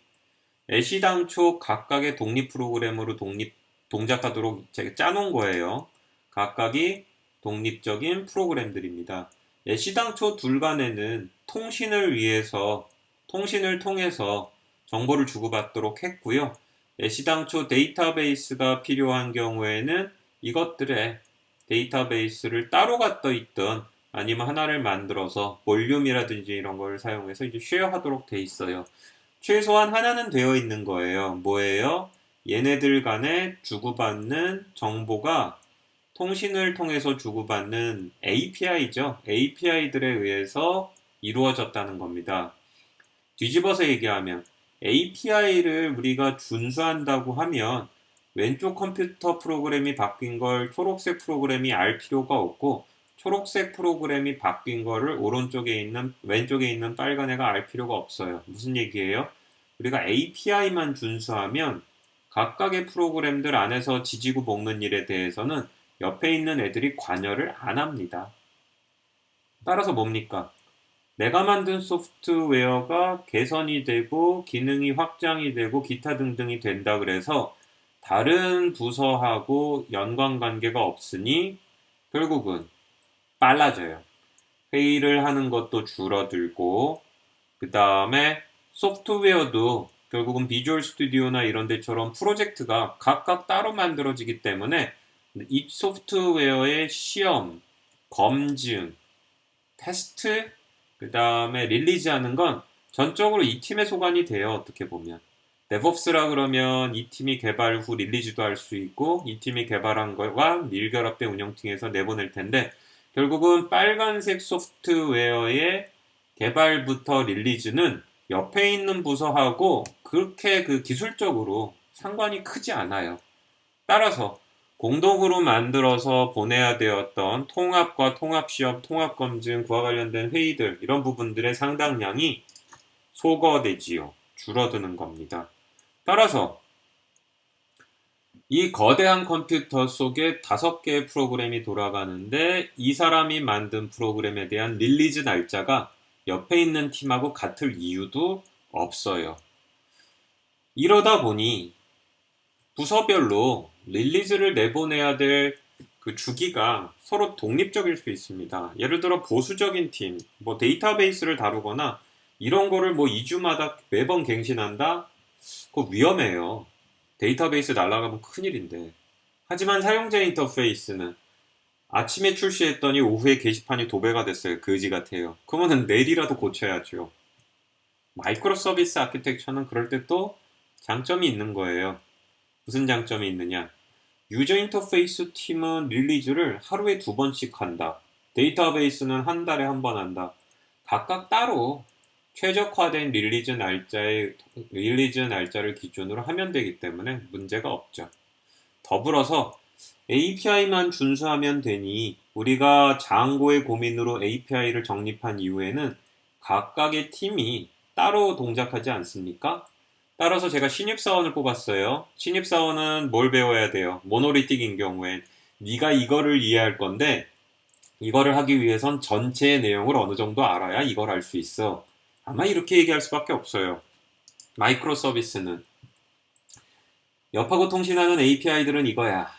애시당초 각각의 독립 프로그램으로 동작하도록 제가 짜놓은 거예요. 각각이 독립적인 프로그램들입니다. 애시당초 둘 간에는 통신을 통해서 정보를 주고받도록 했고요. 애시당초 데이터베이스가 필요한 경우에는 이것들의 데이터베이스를 따로 갖다 있던 아니면 하나를 만들어서 볼륨이라든지 이런 걸 사용해서 이제 쉐어하도록 돼 있어요. 최소한 하나는 되어 있는 거예요. 뭐예요? 얘네들 간에 주고받는 정보가 통신을 통해서 주고받는 API죠. API들에 의해서 이루어졌다는 겁니다. 뒤집어서 얘기하면 API를 우리가 준수한다고 하면 왼쪽 컴퓨터 프로그램이 바뀐 걸 초록색 프로그램이 알 필요가 없고 초록색 프로그램이 바뀐 거를 왼쪽에 있는 빨간 애가 알 필요가 없어요. 무슨 얘기예요? 우리가 API만 준수하면 각각의 프로그램들 안에서 지지고 볶는 일에 대해서는 옆에 있는 애들이 관여를 안 합니다. 따라서 뭡니까? 내가 만든 소프트웨어가 개선이 되고 기능이 확장이 되고 기타 등등이 된다 그래서 다른 부서하고 연관관계가 없으니 결국은 빨라져요. 회의를 하는 것도 줄어들고 그 다음에 소프트웨어도 결국은 비주얼 스튜디오나 이런 데처럼 프로젝트가 각각 따로 만들어지기 때문에 이 소프트웨어의 시험, 검증, 테스트, 그 다음에 릴리즈하는 건 전적으로 이 팀에 소관이 돼요. 어떻게 보면. 데브옵스라 그러면 이 팀이 개발 후 릴리즈도 할 수 있고 이 팀이 개발한 것과 밀결합된 운영팀에서 내보낼 텐데 결국은 빨간색 소프트웨어의 개발부터 릴리즈는 옆에 있는 부서하고 그렇게 그 기술적으로 상관이 크지 않아요. 따라서 공동으로 만들어서 보내야 되었던 통합과 통합시험, 통합검증, 그와 관련된 회의들 이런 부분들의 상당량이 소거되지요. 줄어드는 겁니다. 따라서 이 거대한 컴퓨터 속에 5개의 프로그램이 돌아가는데 이 사람이 만든 프로그램에 대한 릴리즈 날짜가 옆에 있는 팀하고 같을 이유도 없어요. 이러다 보니 부서별로 릴리즈를 내보내야 될 그 주기가 서로 독립적일 수 있습니다. 예를 들어 보수적인 팀, 뭐 데이터베이스를 다루거나 이런 거를 뭐 2주마다 매번 갱신한다? 그거 위험해요. 데이터베이스 날아가면 큰일인데. 하지만 사용자 인터페이스는 아침에 출시했더니 오후에 게시판이 도배가 됐어요. 거지 같아요. 그러면은 내일이라도 고쳐야죠. 마이크로 서비스 아키텍처는 그럴 때 또 장점이 있는 거예요. 무슨 장점이 있느냐? 유저 인터페이스 팀은 릴리즈를 하루에 2번씩 한다. 데이터베이스는 한 달에 1번 한다. 각각 따로 최적화된 릴리즈 날짜를 기준으로 하면 되기 때문에 문제가 없죠. 더불어서 API만 준수하면 되니 우리가 장고의 고민으로 API를 정립한 이후에는 각각의 팀이 따로 동작하지 않습니까? 따라서 제가 신입사원을 뽑았어요. 신입사원은 뭘 배워야 돼요? 모노리틱인 경우엔 네가 이거를 이해할 건데 이거를 하기 위해선 전체의 내용을 어느 정도 알아야 이걸 할 수 있어. 아마 이렇게 얘기할 수밖에 없어요. 마이크로 서비스는 옆하고 통신하는 API들은 이거야.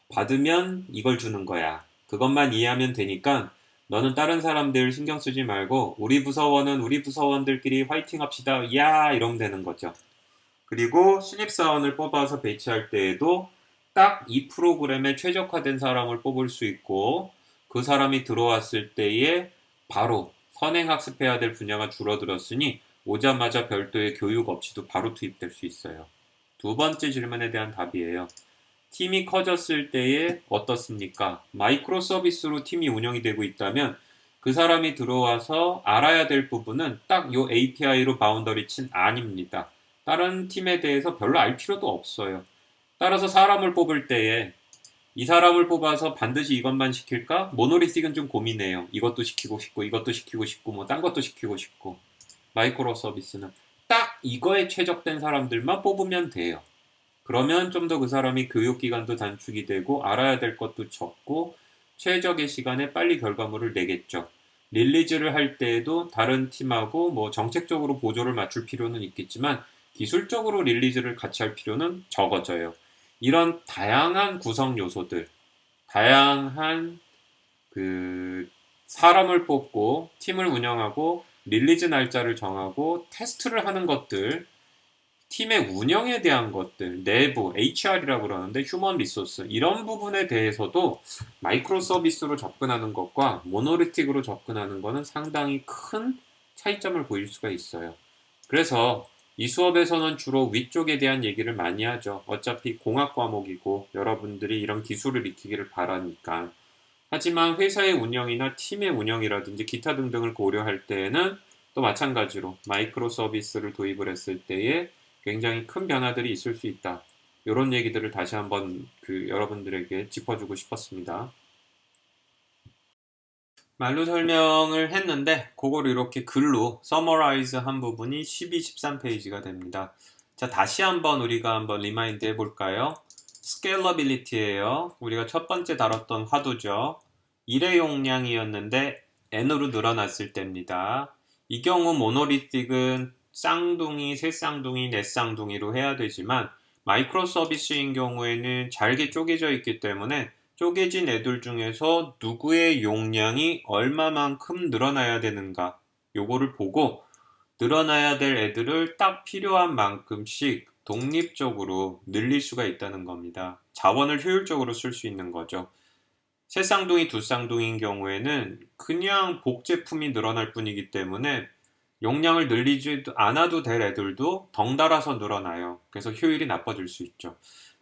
받으면 이걸 주는 거야. 그것만 이해하면 되니까 너는 다른 사람들 신경 쓰지 말고 우리 부서원은 우리 부서원들끼리 화이팅 합시다. 야 이러면 되는 거죠. 그리고 신입사원을 뽑아서 배치할 때에도 딱 이 프로그램에 최적화된 사람을 뽑을 수 있고 그 사람이 들어왔을 때에 바로 선행학습해야 될 분야가 줄어들었으니 오자마자 별도의 교육 업체도 바로 투입될 수 있어요. 두 번째 질문에 대한 답이에요. 팀이 커졌을 때에 어떻습니까? 마이크로 서비스로 팀이 운영이 되고 있다면 그 사람이 들어와서 알아야 될 부분은 딱 요 API로 바운더리 친 아닙니다. 다른 팀에 대해서 별로 알 필요도 없어요. 따라서 사람을 뽑을 때에 이 사람을 뽑아서 반드시 이것만 시킬까? 모노리틱은 좀 고민해요. 이것도 시키고 싶고 이것도 시키고 싶고 뭐 딴 것도 시키고 싶고. 마이크로 서비스는 딱 이거에 최적된 사람들만 뽑으면 돼요. 그러면 좀 더 그 사람이 교육기간도 단축이 되고 알아야 될 것도 적고 최적의 시간에 빨리 결과물을 내겠죠. 릴리즈를 할 때에도 다른 팀하고 뭐 정책적으로 보조를 맞출 필요는 있겠지만 기술적으로 릴리즈를 같이 할 필요는 적어져요. 이런 다양한 구성 요소들, 다양한 그 사람을 뽑고 팀을 운영하고 릴리즈 날짜를 정하고 테스트를 하는 것들, 팀의 운영에 대한 것들, 내부 HR이라고 그러는데 휴먼 리소스 이런 부분에 대해서도 마이크로 서비스로 접근하는 것과 모노리틱으로 접근하는 것은 상당히 큰 차이점을 보일 수가 있어요. 그래서 이 수업에서는 주로 위쪽에 대한 얘기를 많이 하죠. 어차피 공학 과목이고 여러분들이 이런 기술을 익히기를 바라니까. 하지만 회사의 운영이나 팀의 운영이라든지 기타 등등을 고려할 때에는 또 마찬가지로 마이크로 서비스를 도입을 했을 때에 굉장히 큰 변화들이 있을 수 있다. 이런 얘기들을 다시 한번 여러분들에게 짚어주고 싶었습니다. 말로 설명을 했는데 그걸 이렇게 글로 서머라이즈 한 부분이 12, 13페이지가 됩니다. 자, 다시 한번 우리가 한번 리마인드 해볼까요? 스케일러빌리티예요. 우리가 첫 번째 다뤘던 화두죠. 1의 용량이었는데 n으로 늘어났을 때입니다. 이 경우 모노리틱은 쌍둥이, 셋쌍둥이, 넷쌍둥이로 해야 되지만 마이크로 서비스인 경우에는 잘게 쪼개져 있기 때문에 쪼개진 애들 중에서 누구의 용량이 얼마만큼 늘어나야 되는가 요거를 보고 늘어나야 될 애들을 딱 필요한 만큼씩 독립적으로 늘릴 수가 있다는 겁니다. 자원을 효율적으로 쓸 수 있는 거죠. 세 쌍둥이, 두 쌍둥이인 경우에는 그냥 복제품이 늘어날 뿐이기 때문에 용량을 늘리지 않아도 될 애들도 덩달아서 늘어나요. 그래서 효율이 나빠질 수 있죠.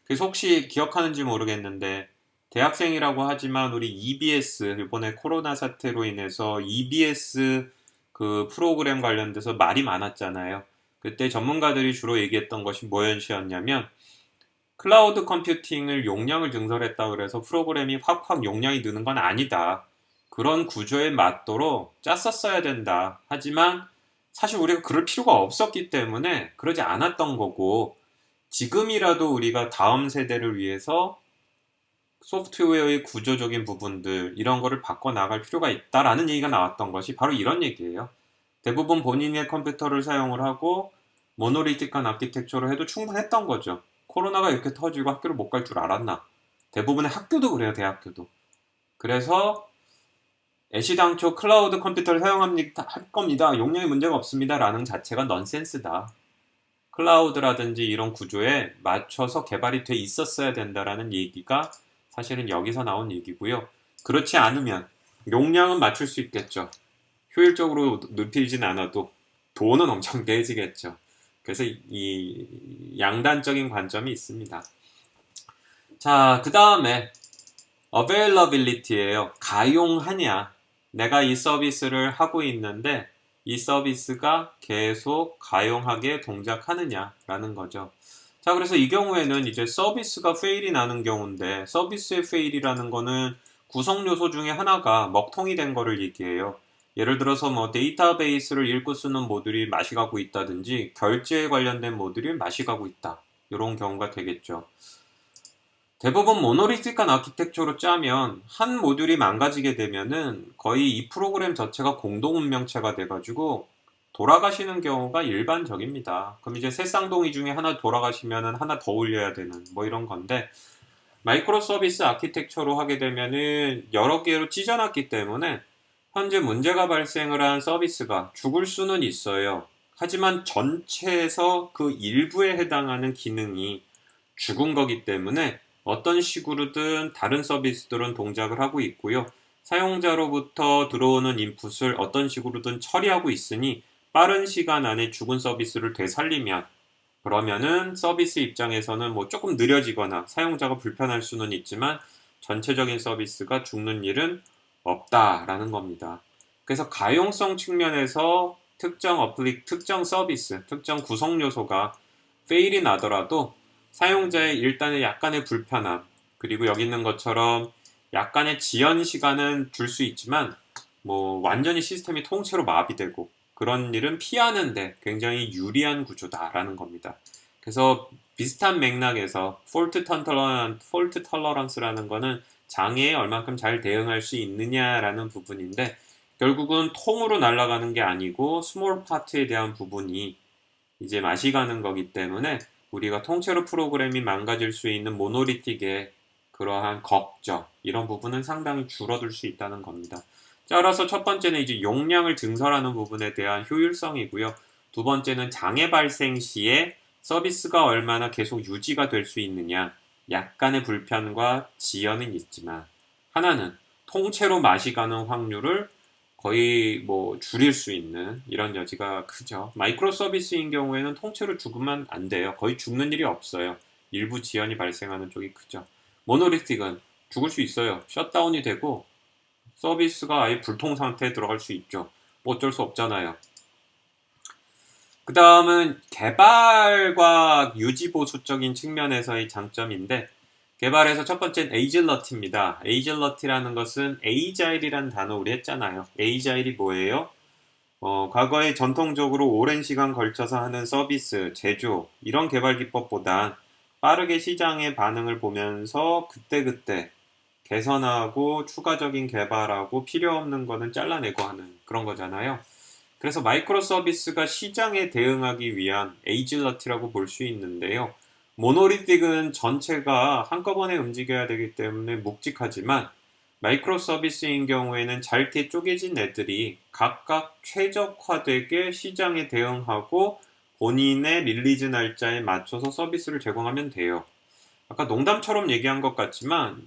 그래서 혹시 기억하는지 모르겠는데 대학생이라고 하지만 우리 EBS 이번에 코로나 사태로 인해서 EBS 그 프로그램 관련돼서 말이 많았잖아요. 그때 전문가들이 주로 얘기했던 것이 뭐였냐면 클라우드 컴퓨팅을 용량을 증설했다 그래서 프로그램이 확확 용량이 느는 건 아니다. 그런 구조에 맞도록 짰었어야 된다. 하지만 사실 우리가 그럴 필요가 없었기 때문에 그러지 않았던 거고 지금이라도 우리가 다음 세대를 위해서 소프트웨어의 구조적인 부분들 이런 거를 바꿔 나갈 필요가 있다라는 얘기가 나왔던 것이 바로 이런 얘기예요. 대부분 본인의 컴퓨터를 사용을 하고 모노리틱한 아키텍처로 해도 충분했던 거죠. 코로나가 이렇게 터지고 학교를 못 갈 줄 알았나? 대부분의 학교도 그래요, 대학교도. 그래서 애시당초 클라우드 컴퓨터를 사용합니다, 할 겁니다. 용량에 문제가 없습니다. 라는 자체가 넌센스다. 클라우드라든지 이런 구조에 맞춰서 개발이 돼 있었어야 된다라는 얘기가 사실은 여기서 나온 얘기고요. 그렇지 않으면 용량은 맞출 수 있겠죠. 효율적으로 높이진 않아도 돈은 엄청 깨지겠죠. 그래서 이 양단적인 관점이 있습니다. 자, 그 다음에 availability예요. 가용하냐. 내가 이 서비스를 하고 있는데 이 서비스가 계속 가용하게 동작하느냐라는 거죠. 자, 그래서 이 경우에는 이제 서비스가 페일이 나는 경우인데 서비스의 페일이라는 거는 구성 요소 중에 하나가 먹통이 된 거를 얘기해요. 예를 들어서 뭐 데이터베이스를 읽고 쓰는 모듈이 맛이 가고 있다든지 결제에 관련된 모듈이 맛이 가고 있다. 이런 경우가 되겠죠. 대부분 모노리틱한 아키텍처로 짜면 한 모듈이 망가지게 되면은 거의 이 프로그램 자체가 공동 운명체가 돼가지고 돌아가시는 경우가 일반적입니다. 그럼 이제 세 쌍둥이 중에 하나 돌아가시면은 하나 더 올려야 되는 뭐 이런 건데 마이크로 서비스 아키텍처로 하게 되면은 여러 개로 찢어놨기 때문에 현재 문제가 발생을 한 서비스가 죽을 수는 있어요. 하지만 전체에서 그 일부에 해당하는 기능이 죽은 거기 때문에 어떤 식으로든 다른 서비스들은 동작을 하고 있고요. 사용자로부터 들어오는 인풋을 어떤 식으로든 처리하고 있으니 빠른 시간 안에 죽은 서비스를 되살리면 그러면은 서비스 입장에서는 뭐 조금 느려지거나 사용자가 불편할 수는 있지만 전체적인 서비스가 죽는 일은 없다라는 겁니다. 그래서 가용성 측면에서 특정 서비스, 특정 구성 요소가 페일이 나더라도 사용자의 일단의 약간의 불편함, 그리고 여기 있는 것처럼 약간의 지연 시간은 줄 수 있지만 뭐 완전히 시스템이 통째로 마비되고 그런 일은 피하는데 굉장히 유리한 구조다라는 겁니다. 그래서 비슷한 맥락에서 폴트 털러런스라는 거는 장애에 얼만큼 잘 대응할 수 있느냐라는 부분인데 결국은 통으로 날아가는 게 아니고 스몰 파트에 대한 부분이 이제 맛이 가는 거기 때문에 우리가 통째로 프로그램이 망가질 수 있는 모노리틱의 그러한 걱정 이런 부분은 상당히 줄어들 수 있다는 겁니다. 따라서 첫 번째는 이제 용량을 증설하는 부분에 대한 효율성이고요. 두 번째는 장애 발생 시에 서비스가 얼마나 계속 유지가 될 수 있느냐. 약간의 불편과 지연은 있지만 하나는 통째로 맛이 가는 확률을 거의 뭐 줄일 수 있는 이런 여지가 크죠. 마이크로 서비스인 경우에는 통째로 죽으면 안 돼요. 거의 죽는 일이 없어요. 일부 지연이 발생하는 쪽이 크죠. 모노리틱은 죽을 수 있어요. 셧다운이 되고 서비스가 아예 불통 상태에 들어갈 수 있죠. 뭐 어쩔 수 없잖아요. 그 다음은 개발과 유지 보수적인 측면에서의 장점인데 개발에서 첫 번째는 에이질러티입니다. 에이질러티라는 것은 에이자일이라는 단어 우리 했잖아요. 에이자일이 뭐예요? 과거에 전통적으로 오랜 시간 걸쳐서 하는 서비스, 제조 이런 개발 기법보단 빠르게 시장의 반응을 보면서 그때그때 개선하고 추가적인 개발하고 필요 없는 거는 잘라내고 하는 그런 거잖아요. 그래서 마이크로 서비스가 시장에 대응하기 위한 에이질러티라고 볼 수 있는데요. 모노리틱은 전체가 한꺼번에 움직여야 되기 때문에 묵직하지만 마이크로 서비스인 경우에는 잘게 쪼개진 애들이 각각 최적화되게 시장에 대응하고 본인의 릴리즈 날짜에 맞춰서 서비스를 제공하면 돼요. 아까 농담처럼 얘기한 것 같지만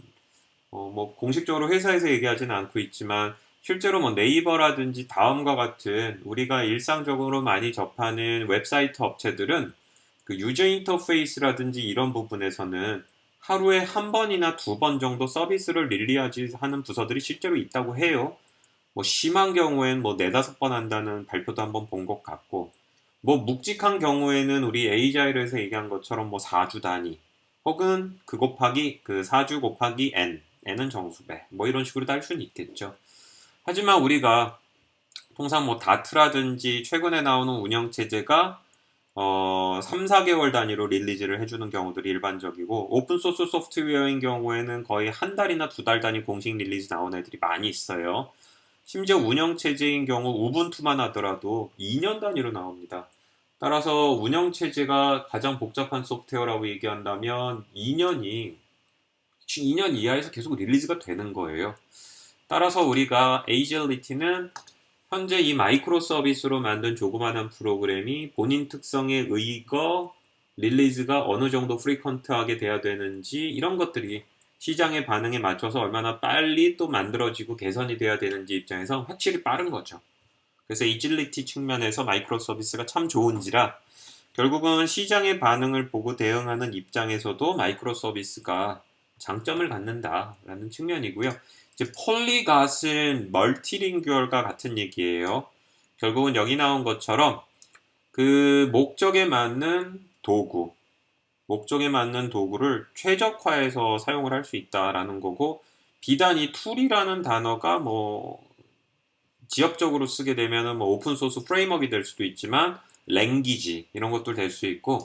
뭐 공식적으로 회사에서 얘기하지는 않고 있지만 실제로 뭐 네이버라든지 다음과 같은 우리가 일상적으로 많이 접하는 웹사이트 업체들은 그 유저 인터페이스라든지 이런 부분에서는 하루에 한 번이나 두 번 정도 서비스를 릴리하지 하는 부서들이 실제로 있다고 해요. 뭐 심한 경우엔 뭐 네다섯 번 한다는 발표도 한번 본 것 같고 뭐 묵직한 경우에는 우리 에이자일에서 얘기한 것처럼 뭐 4주 단위 혹은 그 곱하기 그 4주 곱하기 n은 정수배 뭐 이런 식으로 할 수는 있겠죠. 하지만 우리가 통상 뭐 다트라든지 최근에 나오는 운영체제가 3, 4개월 단위로 릴리즈를 해주는 경우들이 일반적이고 오픈소스 소프트웨어인 경우에는 거의 한 달이나 두 달 단위 공식 릴리즈 나오는 애들이 많이 있어요. 심지어 운영체제인 경우 우분투만 하더라도 2년 단위로 나옵니다. 따라서 운영체제가 가장 복잡한 소프트웨어라고 얘기한다면 2년 이하에서 계속 릴리즈가 되는 거예요. 따라서 우리가 에이질리티는 현재 이 마이크로 서비스로 만든 조그마한 프로그램이 본인 특성에 의거 릴리즈가 어느 정도 프리퀀트하게 돼야 되는지 이런 것들이 시장의 반응에 맞춰서 얼마나 빨리 또 만들어지고 개선이 돼야 되는지 입장에서 확실히 빠른 거죠. 그래서 이질리티 측면에서 마이크로 서비스가 참 좋은지라 결국은 시장의 반응을 보고 대응하는 입장에서도 마이크로 서비스가 장점을 갖는다라는 측면이고요. 이제 폴리갓은 멀티링규얼과 같은 얘기예요. 결국은 여기 나온 것처럼 그 목적에 맞는 도구를 최적화해서 사용을 할 수 있다라는 거고 비단 이 툴이라는 단어가 뭐 지역적으로 쓰게 되면은 뭐 오픈소스 프레임워크가 될 수도 있지만 랭귀지 이런 것도 될 수 있고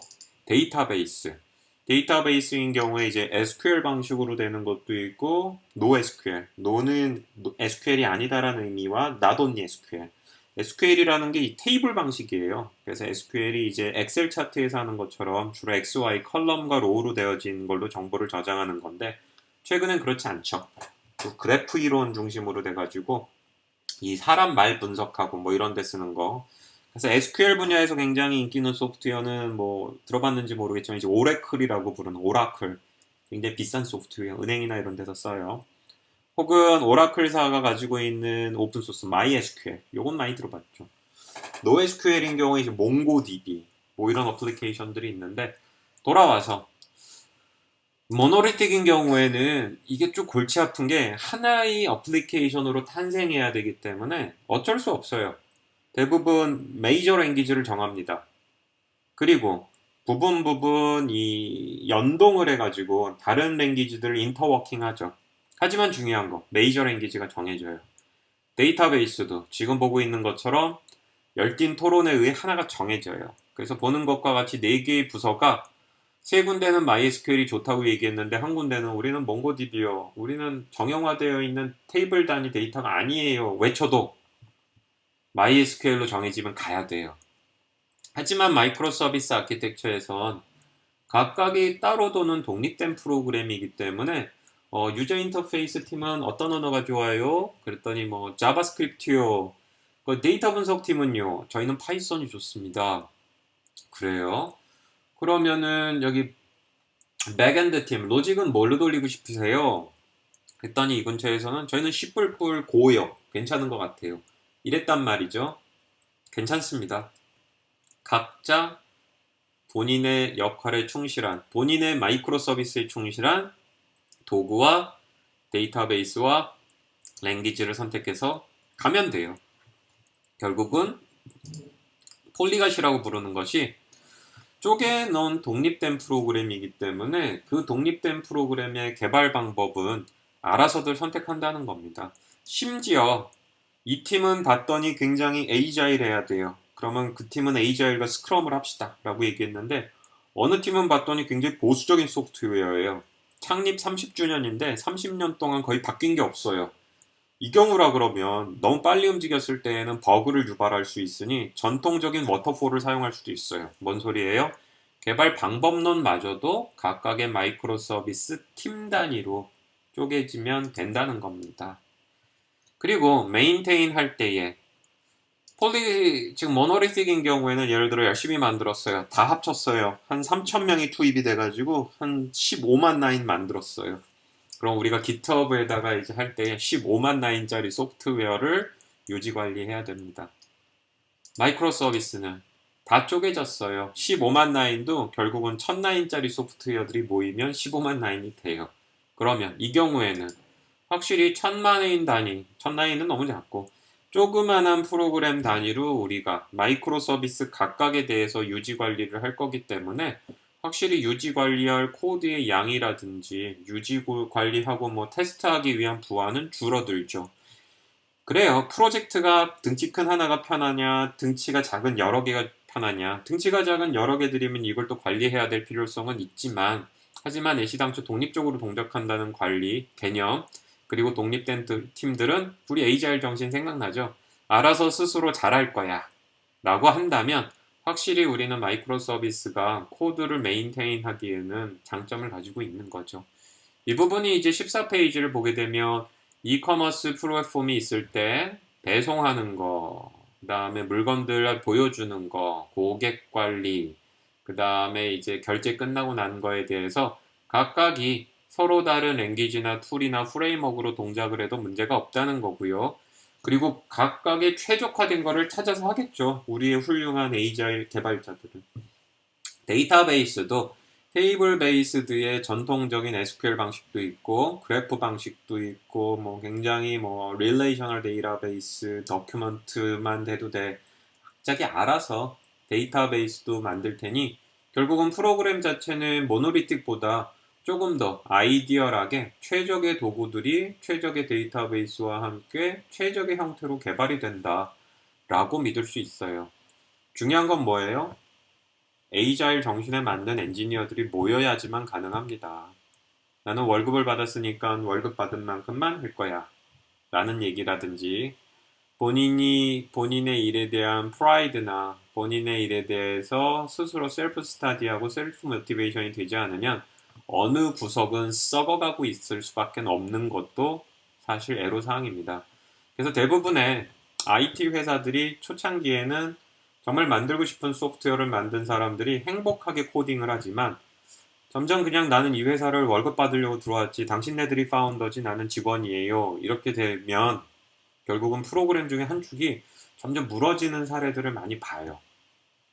데이터베이스인 경우에 이제 SQL 방식으로 되는 것도 있고 NoSQL no는 SQL이 아니다라는 의미와 not only SQL SQL이라는 게 이 테이블 방식이에요. 그래서 SQL이 이제 엑셀 차트에서 하는 것처럼 주로 XY 컬럼과 로우로 되어진 걸로 정보를 저장하는 건데 최근엔 그렇지 않죠. 또 그래프 이론 중심으로 돼가지고 이 사람 말 분석하고 뭐 이런 데 쓰는 거. 그래서 SQL 분야에서 굉장히 인기 있는 소프트웨어는 뭐 들어봤는지 모르겠지만 이제 오래클이라고 부르는 오라클. 굉장히 비싼 소프트웨어. 은행이나 이런 데서 써요. 혹은 오라클사가 가지고 있는 오픈소스 MySQL. 요건 많이 들어봤죠. NoSQL인 경우에 이제 MongoDB 뭐 이런 어플리케이션들이 있는데 돌아와서 모노리틱인 경우에는 이게 좀 골치 아픈 게 하나의 어플리케이션으로 탄생해야 되기 때문에 어쩔 수 없어요. 대부분 메이저 랭귀지를 정합니다. 그리고 부분 이 연동을 해가지고 다른 랭귀지들을 인터워킹 하죠. 하지만 중요한 거 메이저 랭귀지가 정해져요. 데이터베이스도 지금 보고 있는 것처럼 열띤 토론에 의해 하나가 정해져요. 그래서 보는 것과 같이 4개의 부서가 세 군데는 MySQL이 좋다고 얘기했는데 한 군데는 우리는 몽고DB요. 우리는 정형화되어 있는 테이블 단위 데이터가 아니에요. 외쳐도 MySQL로 정해지면 가야 돼요. 하지만 마이크로 서비스 아키텍처에선 각각이 따로 도는 독립된 프로그램이기 때문에 유저 인터페이스 팀은 어떤 언어가 좋아요? 그랬더니 뭐 자바스크립트요. 데이터 분석 팀은요. 저희는 파이썬이 좋습니다. 그래요. 그러면은 여기 백엔드 팀 로직은 뭘로 돌리고 싶으세요? 그랬더니 이 근처에서는 저희는 C++ 고요. 괜찮은 것 같아요. 이랬단 말이죠. 괜찮습니다. 각자 본인의 역할에 충실한, 본인의 마이크로 서비스에 충실한 도구와 데이터베이스와 랭귀지를 선택해서 가면 돼요. 결국은 폴리갓이라고 부르는 것이 쪼개놓은 독립된 프로그램이기 때문에 그 독립된 프로그램의 개발 방법은 알아서들 선택한다는 겁니다. 심지어 이 팀은 봤더니 굉장히 에이자일 해야 돼요. 그러면 그 팀은 에이자일과 스크럼을 합시다 라고 얘기했는데 어느 팀은 봤더니 굉장히 보수적인 소프트웨어예요. 창립 30주년인데 30년 동안 거의 바뀐 게 없어요. 이 경우라 그러면 너무 빨리 움직였을 때에는 버그를 유발할 수 있으니 전통적인 워터폴을 사용할 수도 있어요. 뭔 소리예요? 개발 방법론마저도 각각의 마이크로 서비스 팀 단위로 쪼개지면 된다는 겁니다. 그리고 메인테인 할 때에 지금 모노리틱인 경우에는 예를 들어 열심히 만들었어요. 다 합쳤어요. 한 3,000명이 투입이 돼가지고 한 15만 라인 만들었어요. 그럼 우리가 GitHub에다가 이제 할 때 15만 라인짜리 소프트웨어를 유지 관리해야 됩니다. 마이크로 서비스는 다 쪼개졌어요. 15만 라인도 결국은 1000라인짜리 소프트웨어들이 모이면 15만 라인이 돼요. 그러면 이 경우에는 확실히 1000만인 단위, 1000라인은 너무 작고 조그만한 프로그램 단위로 우리가 마이크로 서비스 각각에 대해서 유지 관리를 할 거기 때문에 확실히 유지 관리할 코드의 양이라든지 유지 관리하고 뭐 테스트하기 위한 부하는 줄어들죠. 그래요. 프로젝트가 등치 큰 하나가 편하냐, 등치가 작은 여러 개가 편하냐. 등치가 작은 여러 개들이면 이걸 또 관리해야 될 필요성은 있지만 하지만 애시당초 독립적으로 동작한다는 관리, 개념 그리고 독립된 팀들은 우리 에이자일 정신 생각나죠? 알아서 스스로 잘할 거야 라고 한다면 확실히 우리는 마이크로 서비스가 코드를 메인테인 하기에는 장점을 가지고 있는 거죠. 이 부분이 이제 14페이지를 보게 되면 이커머스 플랫폼이 있을 때 배송하는 거, 그 다음에 물건들 보여주는 거, 고객 관리, 그 다음에 이제 결제 끝나고 난 거에 대해서 각각이 서로 다른 랭귀지나 툴이나 프레임워크로 동작을 해도 문제가 없다는 거고요. 그리고 각각의 최적화된 거를 찾아서 하겠죠. 우리의 훌륭한 에이자일 개발자들은. 데이터베이스도 테이블 베이스드의 전통적인 SQL 방식도 있고 그래프 방식도 있고 뭐 굉장히 뭐 릴레이셔널 데이터베이스 더큐먼트만 돼도 돼. 갑자기 알아서 데이터베이스도 만들 테니 결국은 프로그램 자체는 모노리틱보다 조금 더 아이디얼하게 최적의 도구들이 최적의 데이터베이스와 함께 최적의 형태로 개발이 된다 라고 믿을 수 있어요. 중요한 건 뭐예요? 에이자일 정신에 맞는 엔지니어들이 모여야지만 가능합니다. 나는 월급을 받았으니까 월급 받은 만큼만 할 거야 라는 얘기라든지 본인의 일에 대한 프라이드나 본인의 일에 대해서 스스로 셀프 스타디하고 셀프 모티베이션이 되지 않으면 어느 구석은 썩어가고 있을 수밖에 없는 것도 사실 애로사항입니다. 그래서 대부분의 IT 회사들이 초창기에는 정말 만들고 싶은 소프트웨어를 만든 사람들이 행복하게 코딩을 하지만 점점 그냥 나는 이 회사를 월급 받으려고 들어왔지 당신네들이 파운더지 나는 직원이에요 이렇게 되면 결국은 프로그램 중에 한 축이 점점 무너지는 사례들을 많이 봐요.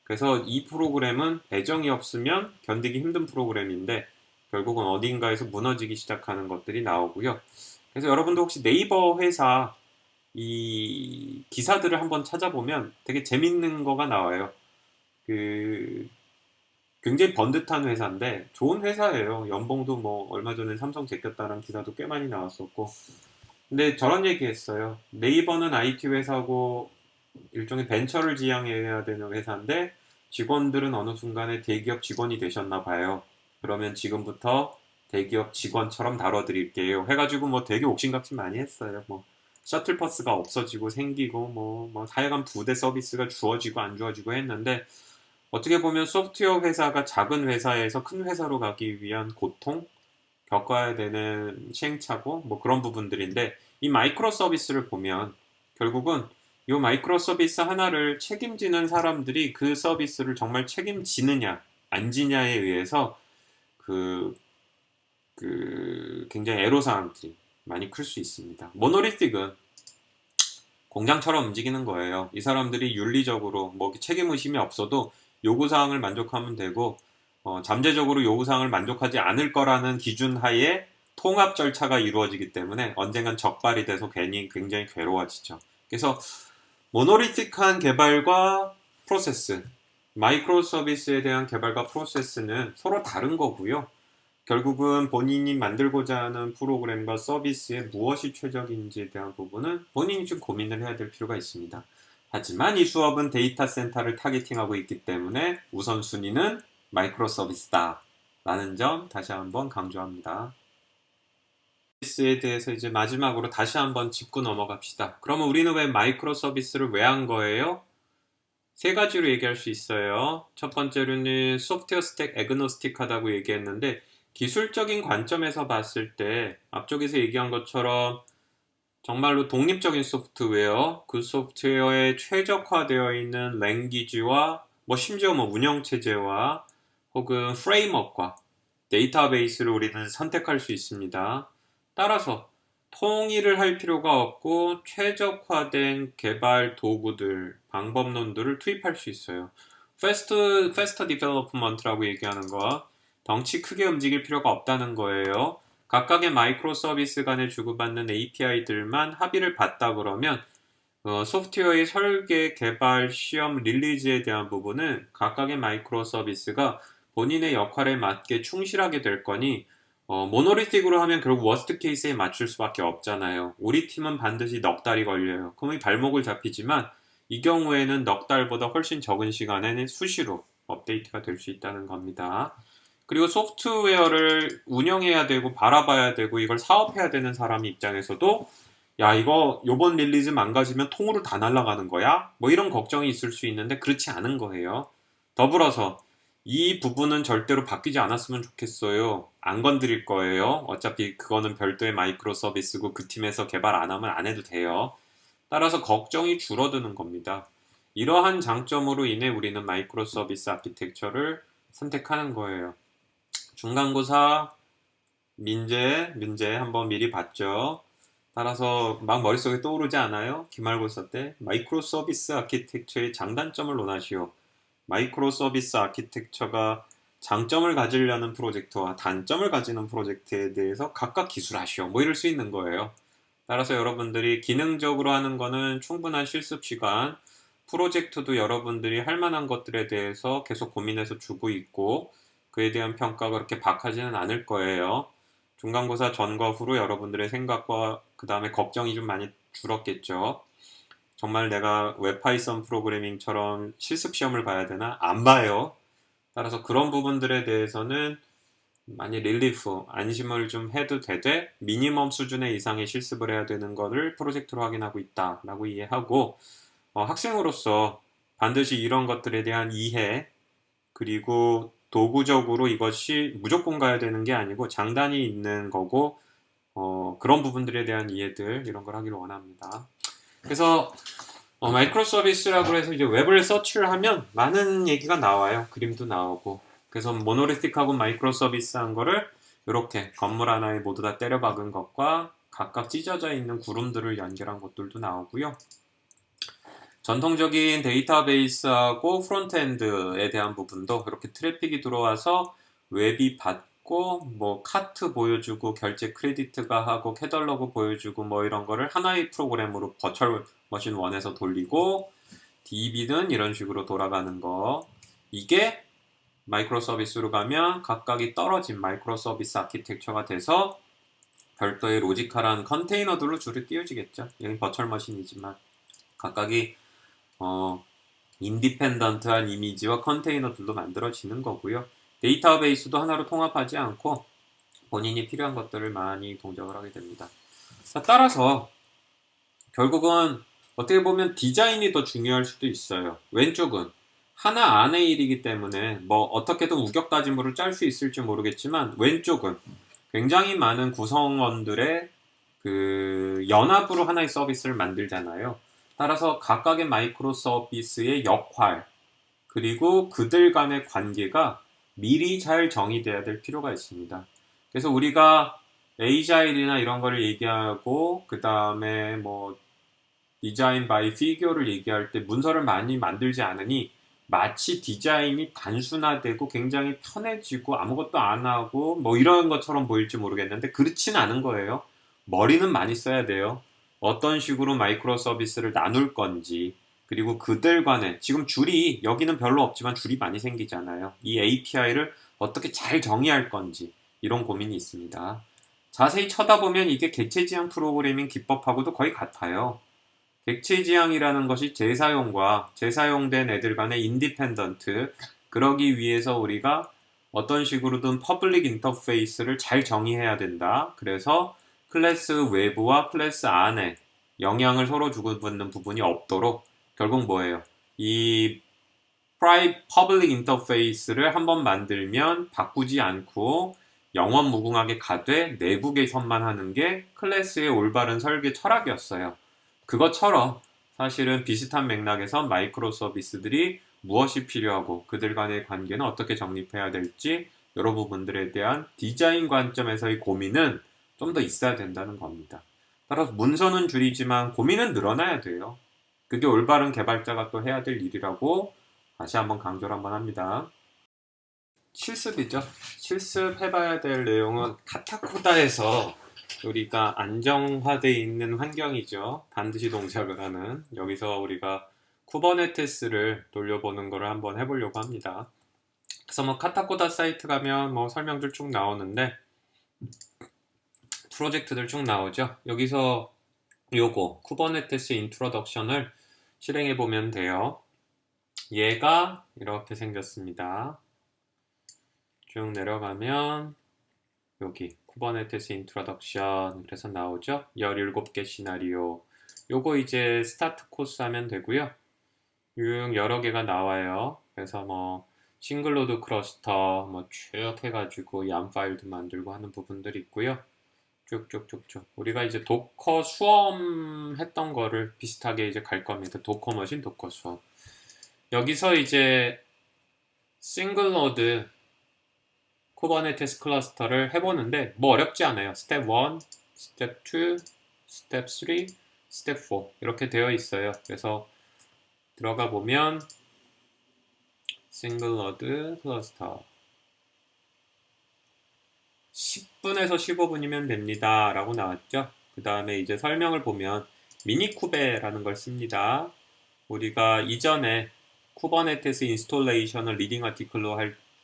그래서 이 프로그램은 애정이 없으면 견디기 힘든 프로그램인데 결국은 어딘가에서 무너지기 시작하는 것들이 나오고요. 그래서 여러분도 혹시 네이버 회사 이 기사들을 한번 찾아보면 되게 재밌는 거가 나와요. 그 굉장히 번듯한 회사인데 좋은 회사예요. 연봉도 뭐 얼마 전에 삼성 제꼈다는 기사도 꽤 많이 나왔었고. 근데 저런 얘기 했어요. 네이버는 IT 회사고 일종의 벤처를 지향해야 되는 회사인데 직원들은 어느 순간에 대기업 직원이 되셨나 봐요. 그러면 지금부터 대기업 직원처럼 다뤄드릴게요. 해가지고 뭐 되게 옥신각신 많이 했어요. 뭐 셔틀버스가 없어지고 생기고 뭐 하여간 부대 서비스가 주어지고 안 주어지고 했는데 어떻게 보면 소프트웨어 회사가 작은 회사에서 큰 회사로 가기 위한 고통, 겪어야 되는 시행착오, 뭐 그런 부분들인데 이 마이크로 서비스를 보면 결국은 이 마이크로 서비스 하나를 책임지는 사람들이 그 서비스를 정말 책임지느냐, 안 지냐에 의해서 그, 굉장히 애로사항들이 많이 클 수 있습니다. 모노리틱은 공장처럼 움직이는 거예요. 이 사람들이 윤리적으로 뭐 책임의심이 없어도 요구사항을 만족하면 되고 잠재적으로 요구사항을 만족하지 않을 거라는 기준 하에 통합 절차가 이루어지기 때문에 언젠간 적발이 돼서 괜히 굉장히 괴로워지죠. 그래서 모노리틱한 개발과 프로세스, 마이크로 서비스에 대한 개발과 프로세스는 서로 다른 거고요. 결국은 본인이 만들고자 하는 프로그램과 서비스에 무엇이 최적인지에 대한 부분은 본인이 좀 고민을 해야 될 필요가 있습니다. 하지만 이 수업은 데이터 센터를 타겟팅하고 있기 때문에 우선순위는 마이크로 서비스다 라는 점 다시 한번 강조합니다. 서비스에 대해서 이제 마지막으로 다시 한번 짚고 넘어갑시다. 그러면 우리는 왜 마이크로 서비스를 왜 한 거예요? 세 가지로 얘기할 수 있어요. 첫 번째로는 소프트웨어 스택 애그노스틱하다고 얘기했는데 기술적인 관점에서 봤을 때 앞쪽에서 얘기한 것처럼 정말로 독립적인 소프트웨어, 그 소프트웨어에 최적화되어 있는 랭귀지와 뭐 심지어 뭐 운영체제와 혹은 프레임워크와 데이터베이스를 우리는 선택할 수 있습니다. 따라서 통일을 할 필요가 없고 최적화된 개발 도구들, 방법론들을 투입할 수 있어요. 패스트 디벨로프먼트라고 얘기하는 거, 덩치 크게 움직일 필요가 없다는 거예요. 각각의 마이크로 서비스 간에 주고받는 API들만 합의를 봤다 그러면 소프트웨어의 설계, 개발, 시험, 릴리즈에 대한 부분은 각각의 마이크로 서비스가 본인의 역할에 맞게 충실하게 될 거니 모노리틱으로 하면 결국 워스트 케이스에 맞출 수밖에 없잖아요. 우리 팀은 반드시 넉 달이 걸려요. 그럼 이 발목을 잡히지만 이 경우에는 넉 달보다 훨씬 적은 시간에는 수시로 업데이트가 될 수 있다는 겁니다. 그리고 소프트웨어를 운영해야 되고 바라봐야 되고 이걸 사업해야 되는 사람 입장에서도 야 이거 요번 릴리즈 망가지면 통으로 다 날아가는 거야? 뭐 이런 걱정이 있을 수 있는데 그렇지 않은 거예요. 더불어서 이 부분은 절대로 바뀌지 않았으면 좋겠어요. 안 건드릴 거예요. 어차피 그거는 별도의 마이크로 서비스고 그 팀에서 개발 안 하면 안 해도 돼요. 따라서 걱정이 줄어드는 겁니다. 이러한 장점으로 인해 우리는 마이크로 서비스 아키텍처를 선택하는 거예요. 중간고사 문제 한번 미리 봤죠. 따라서 막 머릿속에 떠오르지 않아요? 기말고사 때 마이크로 서비스 아키텍처의 장단점을 논하시오. 마이크로 서비스 아키텍처가 장점을 가지려는 프로젝트와 단점을 가지는 프로젝트에 대해서 각각 기술하시오. 뭐 이럴 수 있는 거예요. 따라서 여러분들이 기능적으로 하는 거는 충분한 실습 시간, 프로젝트도 여러분들이 할 만한 것들에 대해서 계속 고민해서 주고 있고 그에 대한 평가가 그렇게 박하지는 않을 거예요. 중간고사 전과 후로 여러분들의 생각과 그 다음에 걱정이 좀 많이 줄었겠죠. 정말 내가 웹파이썬 프로그래밍처럼 실습 시험을 봐야 되나? 안 봐요. 따라서 그런 부분들에 대해서는 많이 릴리프, 안심을 좀 해도 되되 미니멈 수준의 이상의 실습을 해야 되는 것을 프로젝트로 확인하고 있다라고 이해하고 학생으로서 반드시 이런 것들에 대한 이해 그리고 도구적으로 이것이 무조건 가야 되는 게 아니고 장단이 있는 거고 그런 부분들에 대한 이해들 이런 걸 하기를 원합니다. 그래서 마이크로 서비스라고 해서 이제 웹을 서치를 하면 많은 얘기가 나와요. 그림도 나오고. 그래서 모노리틱하고 마이크로 서비스한 거를 이렇게 건물 하나에 모두 다 때려 박은 것과 각각 찢어져 있는 구름들을 연결한 것들도 나오고요. 전통적인 데이터베이스하고 프론트엔드에 대한 부분도 이렇게 트래픽이 들어와서 웹이 받고 뭐 카트 보여주고 결제 크레디트가 하고 캐달로그 보여주고 뭐 이런 거를 하나의 프로그램으로 버추얼 머신 1에서 돌리고 DB는 이런 식으로 돌아가는 거. 이게 마이크로 서비스로 가면 각각이 떨어진 마이크로 서비스 아키텍처가 돼서 별도의 로지컬한 컨테이너들로 줄을 띄워지겠죠. 여기 버추얼 머신이지만 각각이 인디펜던트한 이미지와 컨테이너들로 만들어지는 거고요. 데이터베이스도 하나로 통합하지 않고 본인이 필요한 것들을 많이 동작을 하게 됩니다. 따라서 결국은 어떻게 보면 디자인이 더 중요할 수도 있어요. 왼쪽은 하나 안의 일이기 때문에 뭐 어떻게든 우격다짐으로 짤 수 있을지 모르겠지만 왼쪽은 굉장히 많은 구성원들의 그 연합으로 하나의 서비스를 만들잖아요. 따라서 각각의 마이크로 서비스의 역할 그리고 그들 간의 관계가 미리 잘 정의돼야 될 필요가 있습니다. 그래서 우리가 에이자일이나 이런 거를 얘기하고 그 다음에 뭐 디자인 바이 피규어를 얘기할 때 문서를 많이 만들지 않으니 마치 디자인이 단순화되고 굉장히 편해지고 아무것도 안 하고 뭐 이런 것처럼 보일지 모르겠는데 그렇지는 않은 거예요. 머리는 많이 써야 돼요. 어떤 식으로 마이크로 서비스를 나눌 건지 그리고 그들 간에 지금 줄이 여기는 별로 없지만 줄이 많이 생기잖아요. 이 API를 어떻게 잘 정의할 건지 이런 고민이 있습니다. 자세히 쳐다보면 이게 객체지향 프로그래밍 기법하고도 거의 같아요. 객체지향이라는 것이 재사용과 재사용된 애들 간의 인디펜던트 그러기 위해서 우리가 어떤 식으로든 퍼블릭 인터페이스를 잘 정의해야 된다. 그래서 클래스 외부와 클래스 안에 영향을 서로 주고받는 부분이 없도록 결국 뭐예요? 이 퍼블릭 인터페이스를 한번 만들면 바꾸지 않고 영원무궁하게 가되 내부 개선만 하는 게 클래스의 올바른 설계 철학이었어요. 그것처럼 사실은 비슷한 맥락에서 마이크로 서비스들이 무엇이 필요하고 그들 간의 관계는 어떻게 정립해야 될지 여러 부분들에 대한 디자인 관점에서의 고민은 좀 더 있어야 된다는 겁니다. 따라서 문서는 줄이지만 고민은 늘어나야 돼요. 그게 올바른 개발자가 또 해야 될 일이라고 다시 한번 강조를 한번 합니다. 실습이죠. 실습해봐야 될 내용은 카타코다에서 우리가 안정화되어 있는 환경이죠. 반드시 동작을 하는. 여기서 우리가 쿠버네티스를 돌려보는 거를 한번 해보려고 합니다. 그래서 뭐 카타코다 사이트 가면 뭐 설명들 쭉 나오는데 프로젝트들 쭉 나오죠. 여기서 요거 쿠버네티스 인트로덕션을 실행해 보면 돼요. 얘가 이렇게 생겼습니다. 쭉 내려가면 여기 쿠버네티스 인트로덕션 그래서 나오죠. 17개 시나리오. 요거 이제 스타트 코스 하면 되고요. 여러 개가 나와요. 그래서 뭐 싱글로드 클러스터 뭐 쭉 해가지고 얌 파일도 만들고 하는 부분들이 있고요. 쭉쭉쭉쭉. 우리가 이제 도커 수험 했던 거를 비슷하게 이제 갈 겁니다. 도커 머신, 도커 수험. 여기서 이제 싱글로드 쿠버네티스 클러스터를 해보는데 뭐 어렵지 않아요. 스텝 1, 스텝 2, 스텝 3, 스텝 4 이렇게 되어 있어요. 그래서 들어가 보면 싱글로드 클러스터 10분에서 15분이면 됩니다 라고 나왔죠. 그 다음에 이제 설명을 보면 미니쿠베라는 걸 씁니다. 우리가 이전에 쿠버네티스 인스톨레이션을 리딩 아티클로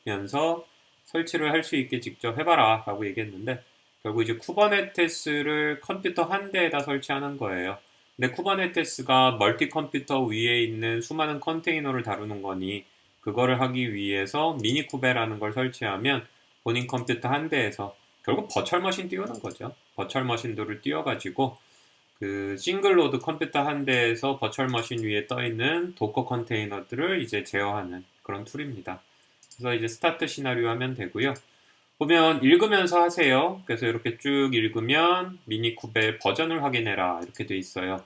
하면서 설치를 할 수 있게 직접 해봐라 라고 얘기했는데 결국 이제 쿠버네티스를 컴퓨터 한 대에다 설치하는 거예요. 근데 쿠버네티스가 멀티 컴퓨터 위에 있는 수많은 컨테이너를 다루는 거니 그거를 하기 위해서 미니쿠베라는 걸 설치하면 본인 컴퓨터 한 대에서 결국 버추얼 머신 띄우는 거죠. 버추얼 머신들을 띄워가지고 그 싱글로드 컴퓨터 한 대에서 버추얼 머신 위에 떠 있는 도커 컨테이너들을 이제 제어하는 그런 툴입니다. 그래서 이제 스타트 시나리오 하면 되고요. 보면 읽으면서 하세요. 그래서 이렇게 쭉 읽으면 미니쿠베 버전을 확인해라 이렇게 돼 있어요.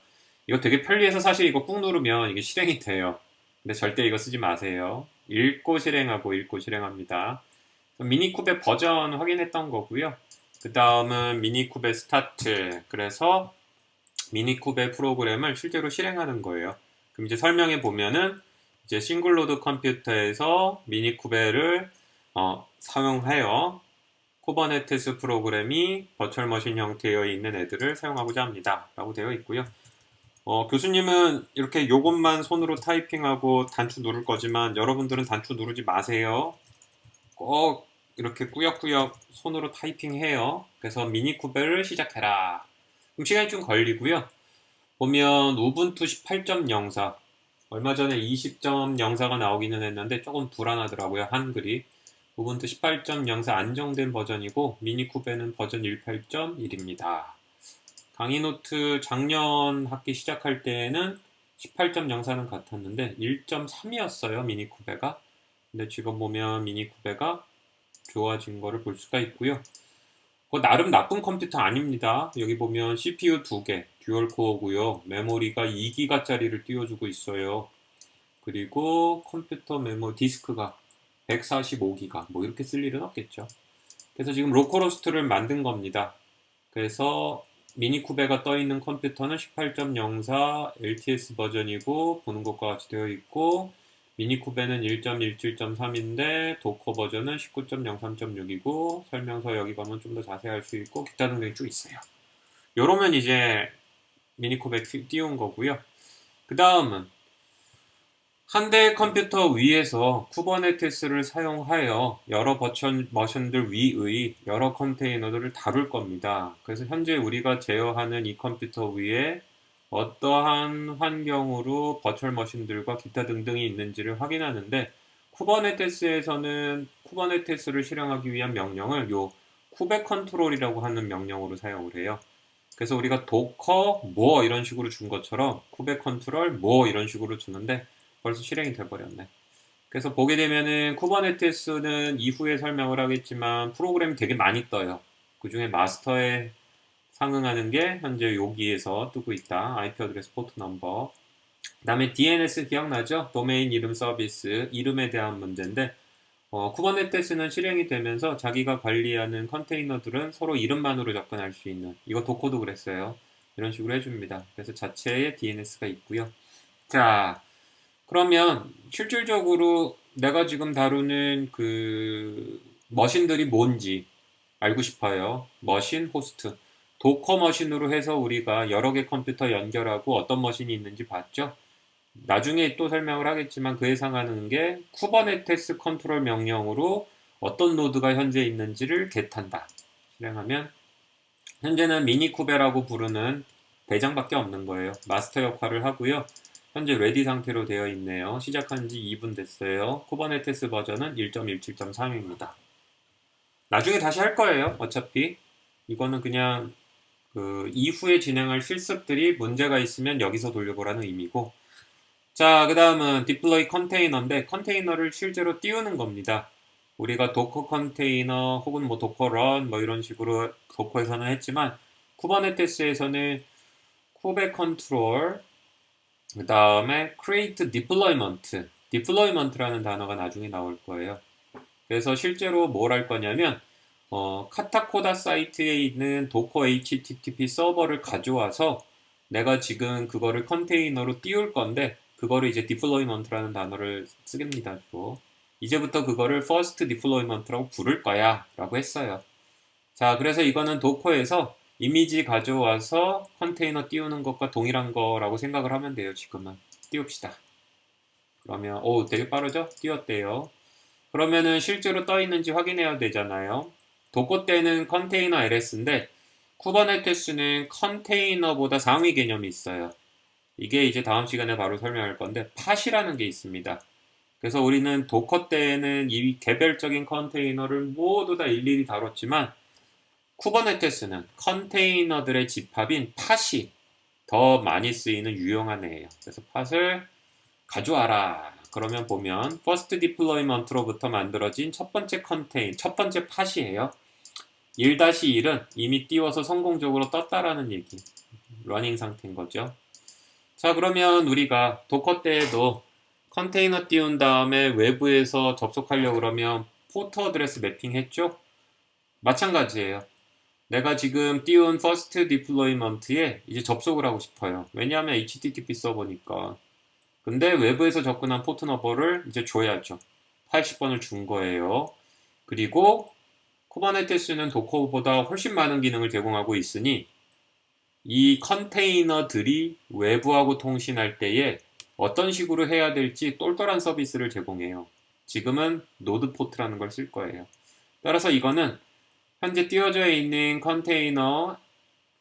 이거 되게 편리해서 사실 이거 꾹 누르면 이게 실행이 돼요. 근데 절대 이거 쓰지 마세요. 읽고 실행하고 읽고 실행합니다. 미니쿠베 버전 확인했던 거고요. 그 다음은 미니쿠베 스타트. 그래서 미니쿠베 프로그램을 실제로 실행하는 거예요. 그럼 이제 설명해 보면은 이제 싱글로드 컴퓨터에서 미니쿠베를 사용하여 쿠버네티스 프로그램이 버추얼 머신 형태에 있는 애들을 사용하고자 합니다. 라고 되어 있고요. 교수님은 이렇게 요것만 손으로 타이핑하고 단추 누를 거지만 여러분들은 단추 누르지 마세요. 꼭 이렇게 꾸역꾸역 손으로 타이핑해요. 그래서 미니쿠베를 시작해라. 그럼 시간이 좀 걸리고요. 보면 우분투 18.04 얼마 전에 20.04가 나오기는 했는데 조금 불안하더라고요. 한글이. 우분투 18.04 안정된 버전이고 미니쿠베는 버전 18.1입니다. 강의노트 작년 학기 시작할 때에는 18.04는 같았는데 1.3이었어요. 미니쿠베가. 근데 지금 보면 미니쿠베가 좋아진 거를 볼 수가 있고요. 나름 나쁜 컴퓨터 아닙니다. 여기 보면 CPU 2개, 듀얼 코어고요. 메모리가 2기가짜리를 띄워주고 있어요. 그리고 컴퓨터 메모 디스크가 145기가, 뭐 이렇게 쓸 일은 없겠죠. 그래서 지금 로컬호스트를 만든 겁니다. 그래서 미니쿠베가 떠있는 컴퓨터는 18.04 LTS 버전이고 보는 것과 같이 되어 있고 미니쿠베는 1.17.3인데 도커 버전은 19.03.6이고 설명서 여기 가면 좀 더 자세히 할 수 있고 기타 등등이 쭉 있어요. 요러면 이제 미니쿠베 띄운 거고요. 그 다음은 한 대의 컴퓨터 위에서 쿠버네티스를 사용하여 여러 버추얼 머신들 위의 여러 컨테이너들을 다룰 겁니다. 그래서 현재 우리가 제어하는 이 컴퓨터 위에 어떠한 환경으로 버추얼 머신들과 기타 등등이 있는지를 확인하는데 쿠버네티스에서는 쿠버네티스를 실행하기 위한 명령을 요 쿠베 컨트롤이라고 하는 명령으로 사용을 해요. 그래서 우리가 도커 뭐 이런 식으로 준 것처럼 쿠베 컨트롤 뭐 이런 식으로 주는데 벌써 실행이 돼버렸네. 그래서 보게 되면은 쿠버네티스는 이후에 설명을 하겠지만 프로그램이 되게 많이 떠요. 그 중에 마스터에 상응하는 게 현재 여기에서 뜨고 있다. IP 어드레스 포트 넘버. 그 다음에 DNS 기억나죠? 도메인 이름 서비스, 이름에 대한 문제인데 쿠버네티스는 실행이 되면서 자기가 관리하는 컨테이너들은 서로 이름만으로 접근할 수 있는, 이거 도커도 그랬어요. 이런 식으로 해줍니다. 그래서 자체에 DNS가 있고요. 자, 그러면 실질적으로 내가 지금 다루는 그 머신들이 뭔지 알고 싶어요. 머신, 호스트. 도커 머신으로 해서 우리가 여러 개 컴퓨터 연결하고 어떤 머신이 있는지 봤죠? 나중에 또 설명을 하겠지만 그에 상하는 게 쿠버네티스 컨트롤 명령으로 어떤 노드가 현재 있는지를 get한다. 실행하면 현재는 미니쿠베라고 부르는 대장밖에 없는 거예요. 마스터 역할을 하고요. 현재 레디 상태로 되어 있네요. 시작한 지 2분 됐어요. 쿠버네티스 버전은 1.17.3입니다. 나중에 다시 할 거예요. 어차피 이거는 그냥 그 이후에 진행할 실습들이 문제가 있으면 여기서 돌려보라는 의미고, 자, 그 다음은 디플로이 컨테이너인데 컨테이너를 실제로 띄우는 겁니다. 우리가 도커 컨테이너 혹은 뭐 도커 런 뭐 이런 식으로 도커에서는 했지만 쿠버네티스에서는 쿠베 컨트롤, 그 다음에 create deployment, deployment라는 단어가 나중에 나올 거예요. 그래서 실제로 뭘 할 거냐면 카타코다 사이트에 있는 도커 HTTP 서버를 가져와서 내가 지금 그거를 컨테이너로 띄울 건데 그거를 이제 deployment라는 단어를 쓰겠습니다. 이제부터 그거를 first deployment라고 부를 거야 라고 했어요. 자, 그래서 이거는 도커에서 이미지 가져와서 컨테이너 띄우는 것과 동일한 거라고 생각을 하면 돼요. 지금은 띄웁시다. 그러면 되게 빠르죠? 띄웠대요. 그러면은 실제로 떠 있는지 확인해야 되잖아요. 도커 때는 컨테이너 LS인데 쿠버네티스는 컨테이너보다 상위 개념이 있어요. 이게 이제 다음 시간에 바로 설명할 건데 팟이라는 게 있습니다. 그래서 우리는 도커 때는 이 개별적인 컨테이너를 모두 다 일일이 다뤘지만 쿠버네티스는 컨테이너들의 집합인 팟이 더 많이 쓰이는 유용한 애예요. 그래서 팟을 가져와라. 그러면 보면 first deployment로부터 만들어진 첫 번째 첫 번째 팟이에요. 1-1은 이미 띄워서 성공적으로 떴다라는 얘기. 러닝 상태인 거죠. 자, 그러면 우리가 도커 때에도 컨테이너 띄운 다음에 외부에서 접속하려고 그러면 포트 어드레스 매핑 했죠? 마찬가지예요. 내가 지금 띄운 first deployment에 이제 접속을 하고 싶어요. 왜냐하면 HTTP 서버니까. 근데 외부에서 접근한 포트 넘버를 이제 줘야죠. 80번을 준 거예요. 그리고 쿠버네티스는 도커보다 훨씬 많은 기능을 제공하고 있으니 이 컨테이너들이 외부하고 통신할 때에 어떤 식으로 해야 될지 똘똘한 서비스를 제공해요. 지금은 노드 포트라는 걸 쓸 거예요. 따라서 이거는 현재 띄워져 있는 컨테이너,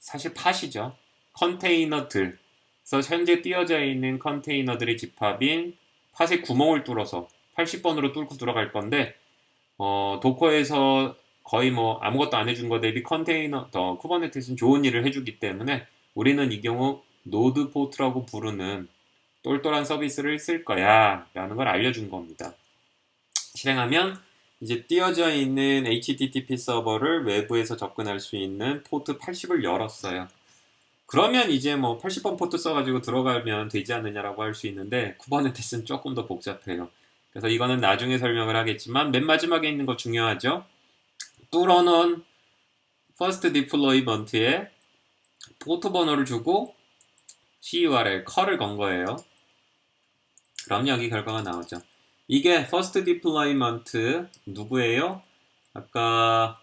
사실 팟이죠. 컨테이너들. 그래서 현재 띄워져 있는 컨테이너들의 집합인 팟의 구멍을 뚫어서 80번으로 뚫고 들어갈 건데, 도커에서 거의 뭐 아무것도 안 해준 거 대비 컨테이너, 쿠버네티스는 좋은 일을 해주기 때문에 우리는 이 경우 노드 포트라고 부르는 똘똘한 서비스를 쓸 거야 라는 걸 알려준 겁니다. 실행하면 이제 띄어져 있는 HTTP 서버를 외부에서 접근할 수 있는 포트 80을 열었어요. 그러면 이제 뭐 80번 포트 써가지고 들어가면 되지 않느냐라고 할 수 있는데 쿠버네티스는 조금 더 복잡해요. 그래서 이거는 나중에 설명을 하겠지만 맨 마지막에 있는 거 중요하죠. 뚫어놓은 first deployment에 포트 번호를 주고 CURL, 컬을 건 거예요. 그럼 여기 결과가 나오죠. 이게 first deployment 누구예요? 아까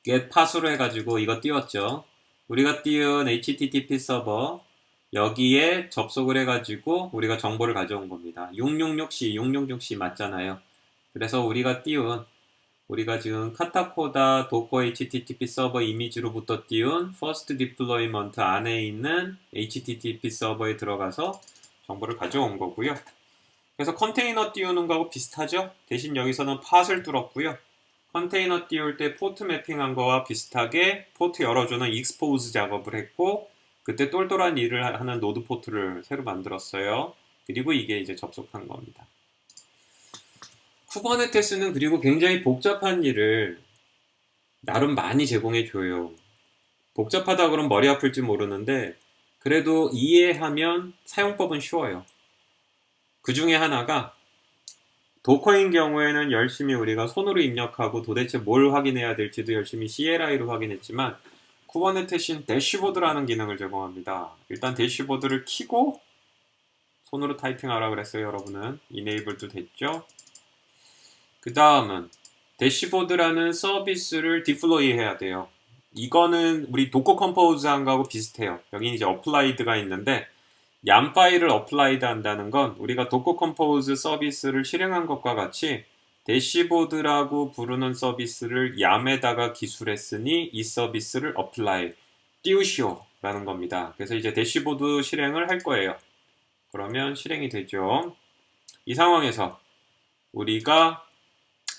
get 파수로 해가지고 이거 띄웠죠. 우리가 띄운 HTTP 서버 여기에 접속을 해가지고 우리가 정보를 가져온 겁니다. 666C 맞잖아요. 그래서 우리가 지금 카타코다 도커 HTTP 서버 이미지로부터 띄운 first deployment 안에 있는 HTTP 서버에 들어가서 정보를 가져온 거고요. 그래서 컨테이너 띄우는 거하고 비슷하죠? 대신 여기서는 팟을 뚫었고요. 컨테이너 띄울 때 포트 매핑한 거와 비슷하게 포트 열어주는 익스포즈 작업을 했고 그때 똘똘한 일을 하는 노드 포트를 새로 만들었어요. 그리고 이게 이제 접속한 겁니다. 쿠버네티스는 그리고 굉장히 복잡한 일을 나름 많이 제공해줘요. 복잡하다 그러면 머리 아플지 모르는데 그래도 이해하면 사용법은 쉬워요. 그 중에 하나가 도커인 경우에는 열심히 우리가 손으로 입력하고 도대체 뭘 확인해야 될지도 열심히 CLI로 확인했지만 쿠버네티스는 대시보드라는 기능을 제공합니다. 일단 대시보드를 켜고 손으로 타이핑하라 그랬어요. 여러분은 이네이블도 됐죠. 그 다음은 대시보드라는 서비스를 디플로이 해야 돼요. 이거는 우리 도커 컴포즈한 거하고 비슷해요. 여기 이제 어플라이드가 있는데 얌 파일을 어플라이드 한다는 건 우리가 도커 컴포즈 서비스를 실행한 것과 같이 대시보드라고 부르는 서비스를 얌에다가 기술했으니 이 서비스를 어플라이, 띄우시오 라는 겁니다. 그래서 이제 대시보드 실행을 할 거예요. 그러면 실행이 되죠. 이 상황에서 우리가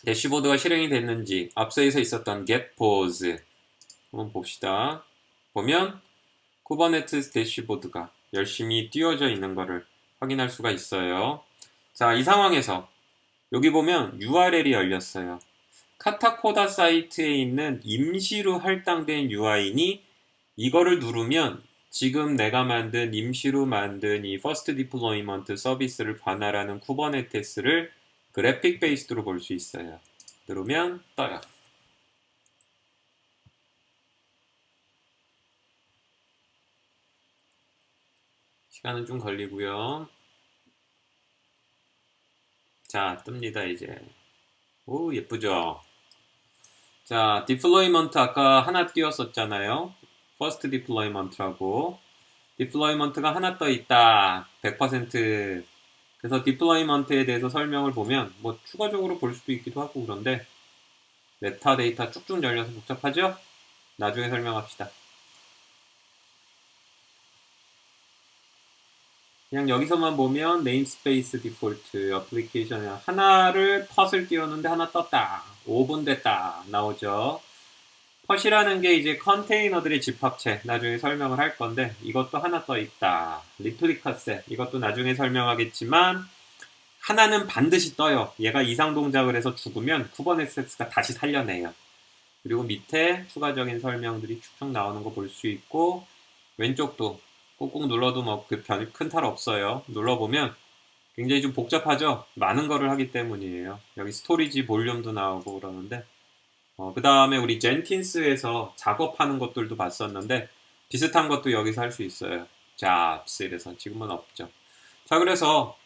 대시보드가 실행이 됐는지 앞서에서 있었던 get pose 한번 봅시다. 보면 쿠버네티스 대시보드가 열심히 띄워져 있는 것을 확인할 수가 있어요. 자, 이 상황에서 여기 보면 URL이 열렸어요. 카타코다 사이트에 있는 임시로 할당된 UI니 이거를 누르면 지금 내가 임시로 만든 이 First Deployment 서비스를 관할하는 쿠버네티스를 그래픽 베이스드로 볼 수 있어요. 누르면 떠요. 시간은 좀 걸리고요. 자, 뜹니다 이제. 오, 예쁘죠? 자, 디플로이먼트 아까 하나 띄웠었잖아요. 퍼스트 디플로이먼트라고. 디플로이먼트가 하나 떠 있다. 100%. 그래서 디플로이먼트에 대해서 설명을 보면 뭐 추가적으로 볼 수도 있기도 하고 그런데 메타데이터 쭉쭉 열려서 복잡하죠? 나중에 설명합시다. 그냥 여기서만 보면 네임스페이스 디폴트 어플리케이션 하나를 펫을 띄웠는데 하나 떴다. 5분 됐다. 나오죠. 펫이라는 게 이제 컨테이너들의 집합체 나중에 설명을 할 건데 이것도 하나 떠 있다. 리플리카 셋 이것도 나중에 설명하겠지만 하나는 반드시 떠요. 얘가 이상 동작을 해서 죽으면 쿠버네티스가 다시 살려내요. 그리고 밑에 추가적인 설명들이 쭉쭉 나오는 거 볼 수 있고 왼쪽도 꾹꾹 눌러도 뭐 큰 탈 없어요. 눌러보면 굉장히 좀 복잡하죠? 많은 거를 하기 때문이에요. 여기 스토리지 볼륨도 나오고 그러는데 그 다음에 우리 젠킨스에서 작업하는 것들도 봤었는데 비슷한 것도 여기서 할 수 있어요. 잡스 이래서 지금은 없죠. 자, 그래서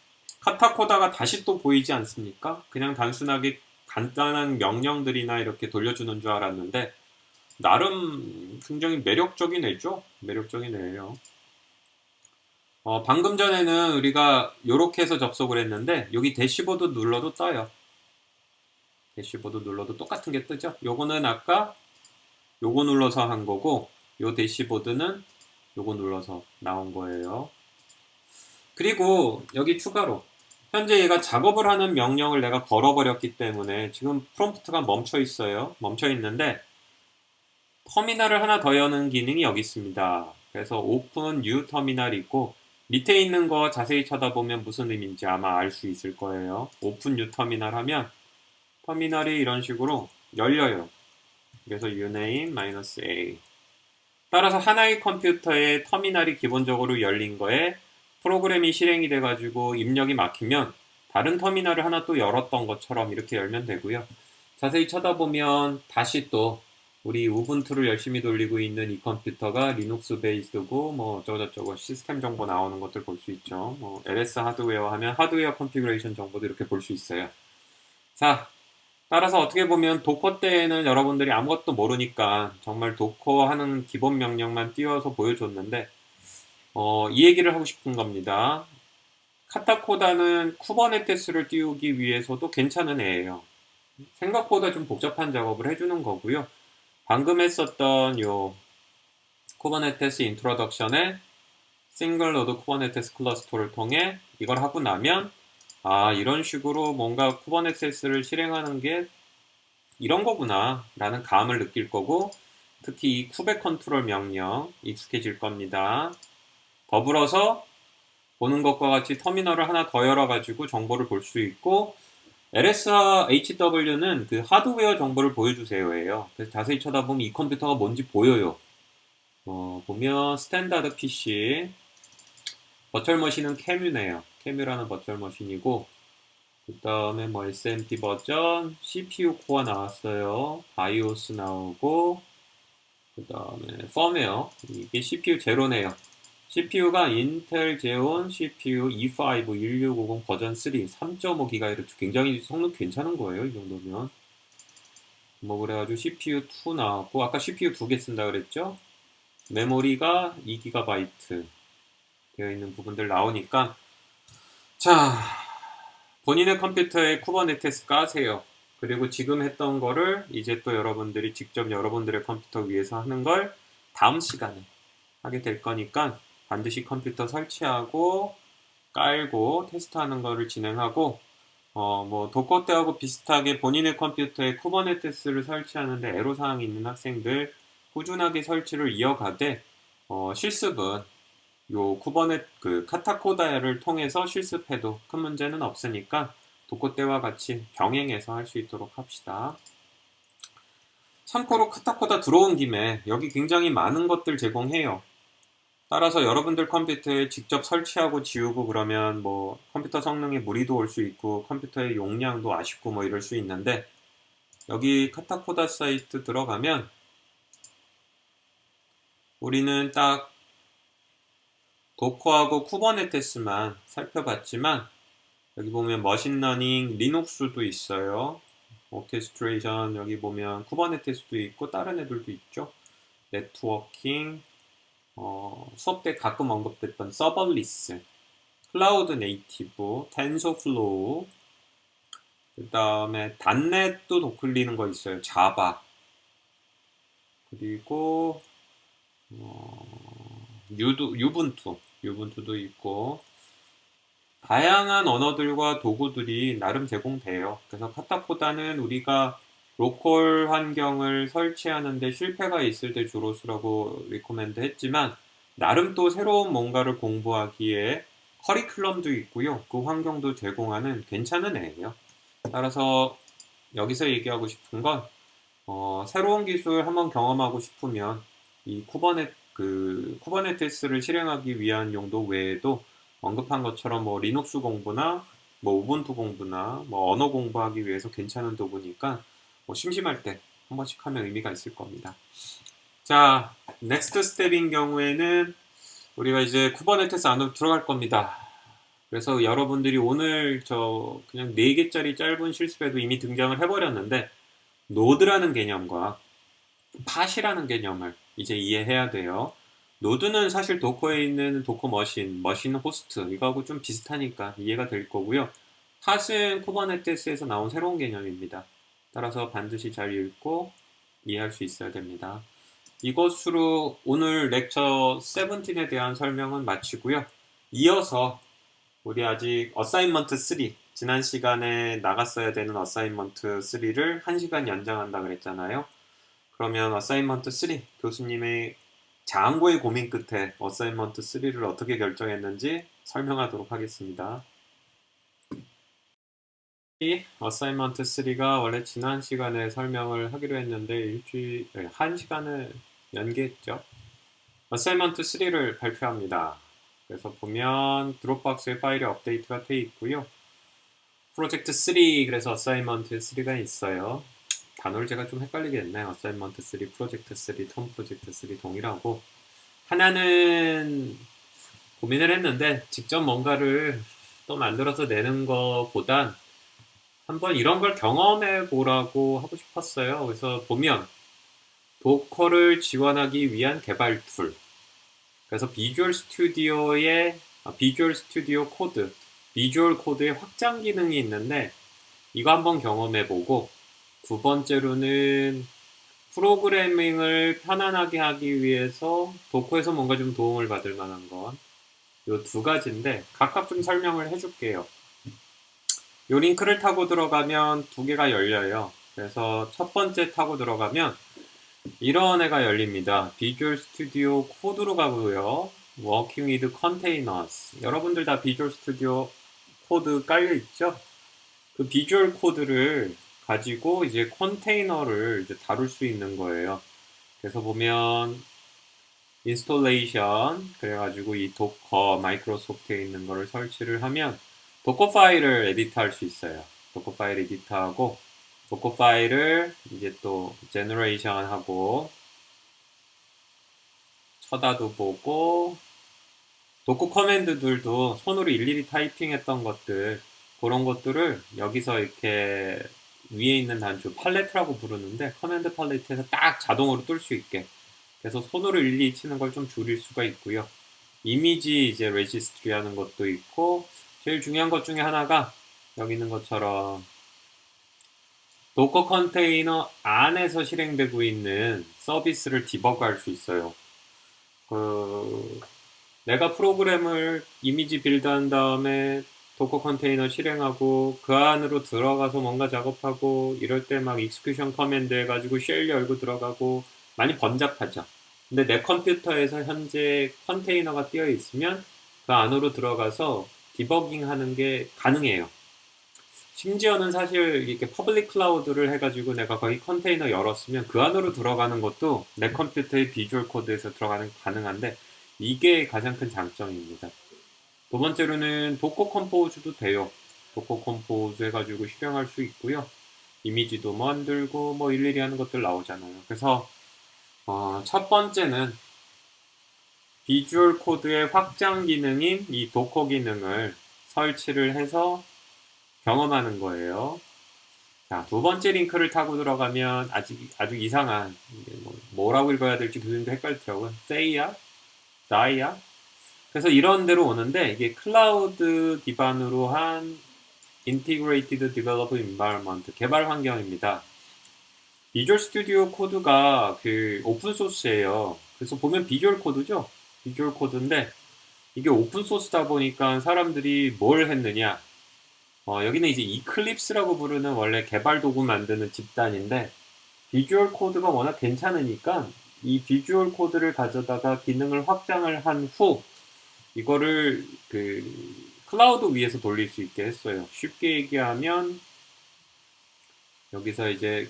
카타코다가 다시 또 보이지 않습니까? 그냥 단순하게 간단한 명령들이나 이렇게 돌려주는 줄 알았는데 나름 굉장히 매력적인 애죠. 매력적인 애예요. 방금 전에는 우리가 이렇게 해서 접속을 했는데 여기 대시보드 눌러도 떠요. 대시보드 눌러도 똑같은 게 뜨죠. 요거는 아까 요거 눌러서 한 거고 요 대시보드는 요거 눌러서 나온 거예요. 그리고 여기 추가로 현재 얘가 작업을 하는 명령을 내가 걸어버렸기 때문에 지금 프롬프트가 멈춰 있어요. 멈춰 있는데 터미널을 하나 더 여는 기능이 여기 있습니다. 그래서 오픈 뉴 터미널이 있고 밑에 있는 거 자세히 쳐다보면 무슨 의미인지 아마 알 수 있을 거예요. 오픈 뉴 터미널 하면 터미널이 이런 식으로 열려요. 그래서 uname-a 따라서 하나의 컴퓨터의 터미널이 기본적으로 열린 거에 프로그램이 실행이 돼가지고 입력이 막히면 다른 터미널을 하나 또 열었던 것처럼 이렇게 열면 되고요. 자세히 쳐다보면 다시 또 우리 우분투를 열심히 돌리고 있는 이 컴퓨터가 리눅스 베이스드고 뭐 어쩌고저쩌고 시스템 정보 나오는 것들 볼 수 있죠. 뭐 LS 하드웨어 하면 하드웨어 컨피그레이션 정보도 이렇게 볼 수 있어요. 자, 따라서 어떻게 보면 도커 때에는 여러분들이 아무것도 모르니까 정말 도커 하는 기본 명령만 띄워서 보여줬는데 이 얘기를 하고 싶은 겁니다. 카타코다는 쿠버네티스를 띄우기 위해서도 괜찮은 애예요. 생각보다 좀 복잡한 작업을 해주는 거고요. 방금 했었던 요 쿠버네티스 인트로덕션의 싱글 노드 쿠버네티스 클러스터를 통해 이걸 하고 나면 이런 식으로 뭔가 쿠버네티스를 실행하는 게 이런 거구나 라는 감을 느낄 거고 특히 이 쿠베 컨트롤 명령 익숙해질 겁니다. 더불어서 보는 것과 같이 터미널을 하나 더 열어가지고 정보를 볼 수 있고 LSHW는 그 하드웨어 정보를 보여주세요예요. 그래서 자세히 쳐다보면 이 컴퓨터가 뭔지 보여요. 보면 스탠다드 PC 버추얼 머신은 캐뮤네요. 캐뮤라는 버추얼 머신이고 그 다음에 뭐 SMP 버전, CPU 코어 나왔어요. 바이오스 나오고 그 다음에 펌웨어 이게 CPU 제로네요. CPU가 인텔 제온 CPU E5 1650 버전 3 3.5GHz 굉장히 성능 괜찮은 거예요. 이 정도면 뭐 그래가지고 CPU 2 나왔고 아까 CPU 2개 쓴다 그랬죠. 메모리가 2GB 되어 있는 부분들 나오니까 자 본인의 컴퓨터에 쿠버네티스 까세요. 그리고 지금 했던 거를 이제 또 여러분들이 직접 여러분들의 컴퓨터 위에서 하는 걸 다음 시간에 하게 될 거니까 반드시 컴퓨터 설치하고 깔고 테스트하는 거를 진행하고 뭐 도커 때하고 비슷하게 본인의 컴퓨터에 쿠버네티스를 설치하는데 애로사항이 있는 학생들 꾸준하게 설치를 이어가되 실습은 요 쿠버넷 그 카타코다를 통해서 실습해도 큰 문제는 없으니까 도커 때와 같이 병행해서 할 수 있도록 합시다. 참고로 카타코다 들어온 김에 여기 굉장히 많은 것들 제공해요. 따라서 여러분들 컴퓨터에 직접 설치하고 지우고 그러면 뭐 컴퓨터 성능에 무리도 올 수 있고 컴퓨터의 용량도 아쉽고 뭐 이럴 수 있는데 여기 카타코다 사이트 들어가면 우리는 딱 도커하고 쿠버네티스만 살펴봤지만 여기 보면 머신러닝 리눅스도 있어요. 오케스트레이션 여기 보면 쿠버네티스도 있고 다른 애들도 있죠. 네트워킹 수업 때 가끔 언급됐던 서버리스 클라우드 네이티브 텐서플로우 그 다음에 단넷도 도클리는 거 있어요. 자바 그리고 유분투도 있고 다양한 언어들과 도구들이 나름 제공돼요. 그래서 카타코다는 우리가 로컬 환경을 설치하는데 실패가 있을 때 주로 쓰라고 리코멘드 했지만 나름 또 새로운 뭔가를 공부하기에 커리큘럼도 있고요. 그 환경도 제공하는 괜찮은 애예요. 따라서 여기서 얘기하고 싶은 건 새로운 기술 한번 경험하고 싶으면 이 쿠버네티스를 실행하기 위한 용도 외에도 언급한 것처럼 뭐 리눅스 공부나 뭐 우분투 공부나 뭐 언어 공부하기 위해서 괜찮은 도구니까 뭐 심심할 때 한 번씩 하면 의미가 있을 겁니다. 자, 넥스트 스텝인 경우에는 우리가 이제 쿠버네티스 안으로 들어갈 겁니다. 그래서 여러분들이 오늘 저 그냥 4개짜리 짧은 실습에도 이미 등장을 해버렸는데 노드라는 개념과 팟이라는 개념을 이제 이해해야 돼요. 노드는 사실 도커에 있는 도커 머신 호스트 이거하고 좀 비슷하니까 이해가 될 거고요. 팟은 쿠버네티스에서 나온 새로운 개념입니다. 따라서 반드시 잘 읽고 이해할 수 있어야 됩니다. 이것으로 오늘 렉처 17에 대한 설명은 마치고요. 이어서 우리 아직 어사인먼트 3, 지난 시간에 나갔어야 되는 어사인먼트 3를 1시간 연장한다 그랬잖아요. 그러면 어사인먼트 3, 교수님의 장고의 고민 끝에 어사인먼트 3를 어떻게 결정했는지 설명하도록 하겠습니다. 이 어사인먼트 3가 원래 지난 시간에 설명을 하기로 했는데 1시간을 연기했죠. 어사인먼트 3를 발표합니다. 그래서 보면 드롭박스에 파일이 업데이트가 돼 있고요. 프로젝트 3, 그래서 어사인먼트 3가 있어요. 단어를 제가 좀 헷갈리게 했네요. 어사인먼트 3, 프로젝트 3, 톰 프로젝트 3 동일하고 하나는 고민을 했는데 직접 뭔가를 또 만들어서 내는 것보단 한번 이런 걸 경험해 보라고 하고 싶었어요. 그래서 보면 도커를 지원하기 위한 개발 툴, 그래서 비주얼 스튜디오 코드, 비주얼 코드의 확장 기능이 있는데 이거 한번 경험해보고, 두 번째로는 프로그래밍을 편안하게 하기 위해서 도커에서 뭔가 좀 도움을 받을 만한 건 요 두 가지인데 각각 좀 설명을 해줄게요. 요 링크를 타고 들어가면 두 개가 열려요. 그래서 첫 번째 타고 들어가면 이런 애가 열립니다. 비주얼 스튜디오 코드로 가고요. Working with Containers. 여러분들 다 비주얼 스튜디오 코드 깔려 있죠? 그 비주얼 코드를 가지고 이제 컨테이너를 이제 다룰 수 있는 거예요. 그래서 보면 인스톨레이션, 그래가지고 이 도커 마이크로소프트에 있는 거를 설치를 하면 도커 파일을 에디트할 수 있어요. 도커 파일 에디트하고 도커 파일을 이제 또 제너레이션 하고 쳐다도 보고, 도커 커맨드들도 손으로 일일이 타이핑했던 것들, 그런 것들을 여기서 이렇게 위에 있는 단추 팔레트라고 부르는데 커맨드 팔레트에서 딱 자동으로 뜰 수 있게, 그래서 손으로 일일이 치는 걸 좀 줄일 수가 있고요. 이미지 이제 레지스트리 하는 것도 있고, 제일 중요한 것 중에 하나가 여기 있는 것처럼 도커 컨테이너 안에서 실행되고 있는 서비스를 디버그할 수 있어요. 내가 프로그램을 이미지 빌드한 다음에 도커 컨테이너 실행하고 그 안으로 들어가서 뭔가 작업하고 이럴 때 막 익스큐션 커맨드 해가지고 쉘 열고 들어가고 많이 번잡하죠. 근데 내 컴퓨터에서 현재 컨테이너가 띄어 있으면 그 안으로 들어가서 디버깅 하는 게 가능해요. 심지어는 사실 이렇게 퍼블릭 클라우드를 해가지고 내가 거기 컨테이너 열었으면 그 안으로 들어가는 것도 내 컴퓨터의 비주얼 코드에서 들어가는 게 가능한데 이게 가장 큰 장점입니다. 두 번째로는 도커 컴포즈도 돼요. 도커 컴포즈 해가지고 실행할 수 있고요. 이미지도 만들고 뭐 일일이 하는 것들 나오잖아요. 그래서 첫 번째는 비주얼 코드의 확장 기능인 이 도커 기능을 설치를 해서 경험하는 거예요. 자, 두 번째 링크를 타고 들어가면 아주 이상한, 뭐라고 읽어야 될지 교수님도 헷갈리더라고요. 사이야? 그래서 이런 데로 오는데 이게 클라우드 기반으로 한 Integrated Developer Environment 개발 환경입니다. 비주얼 스튜디오 코드가 그 오픈 소스예요. 그래서 보면 비주얼 코드죠. 비주얼 코드인데 이게 오픈 소스다 보니까 사람들이 뭘 했느냐? 여기는 이제 이클립스라고 부르는 원래 개발 도구 만드는 집단인데 비주얼 코드가 워낙 괜찮으니까 이 비주얼 코드를 가져다가 기능을 확장을 한 후 이거를 그 클라우드 위에서 돌릴 수 있게 했어요. 쉽게 얘기하면 여기서 이제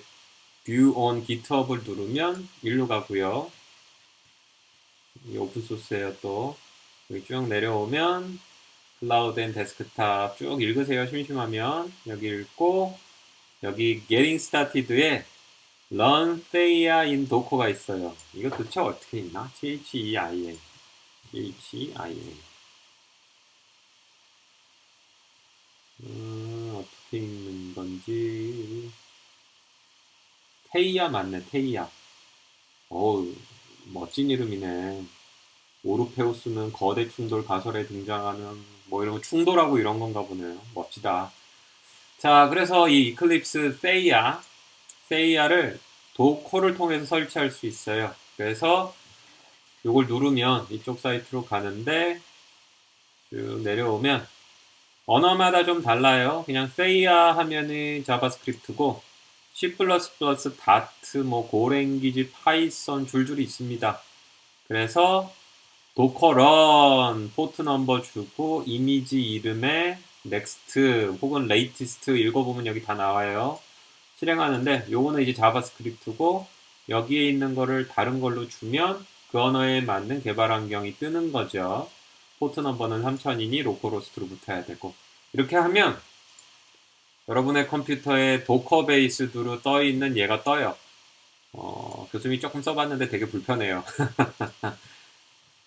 View on GitHub을 누르면 일로 가고요. 이 오픈소스예요. 또 여기 쭉 내려오면 클라우드 앤 데스크탑 쭉 읽으세요. 심심하면 여기 읽고 여기 Getting Started에 Run Theia in Docker가 있어요. 이거 도대체 어떻게 읽나? Theia. Theia. 어떻게 읽는 건지. 테이야 맞네, 테이야. 어우, 멋진 이름이네. 오르페우스는 거대 충돌 가설에 등장하는 뭐 이런 거 충돌하고 이런 건가 보네요. 멋지다. 자, 그래서 이 이클립스 세이야를 도코를 통해서 설치할 수 있어요. 그래서 이걸 누르면 이쪽 사이트로 가는데 쭉 내려오면 언어마다 좀 달라요. 그냥 세이야 하면은 자바스크립트고 C++, 다트, 뭐 고랭귀지, 파이썬 줄줄이 있습니다. 그래서 도커런 포트 넘버 주고 이미지 이름에 넥스트 혹은 레이티스트 읽어보면 여기 다 나와요. 실행하는데 요거는 이제 자바스크립트고 여기에 있는 거를 다른 걸로 주면 그 언어에 맞는 개발 환경이 뜨는 거죠. 포트 넘버는 3000이니 로컬호스트로 붙어야 되고 이렇게 하면 여러분의 컴퓨터에 도커 베이스드로 떠 있는 얘가 떠요. 교수님이 조금 써봤는데 되게 불편해요.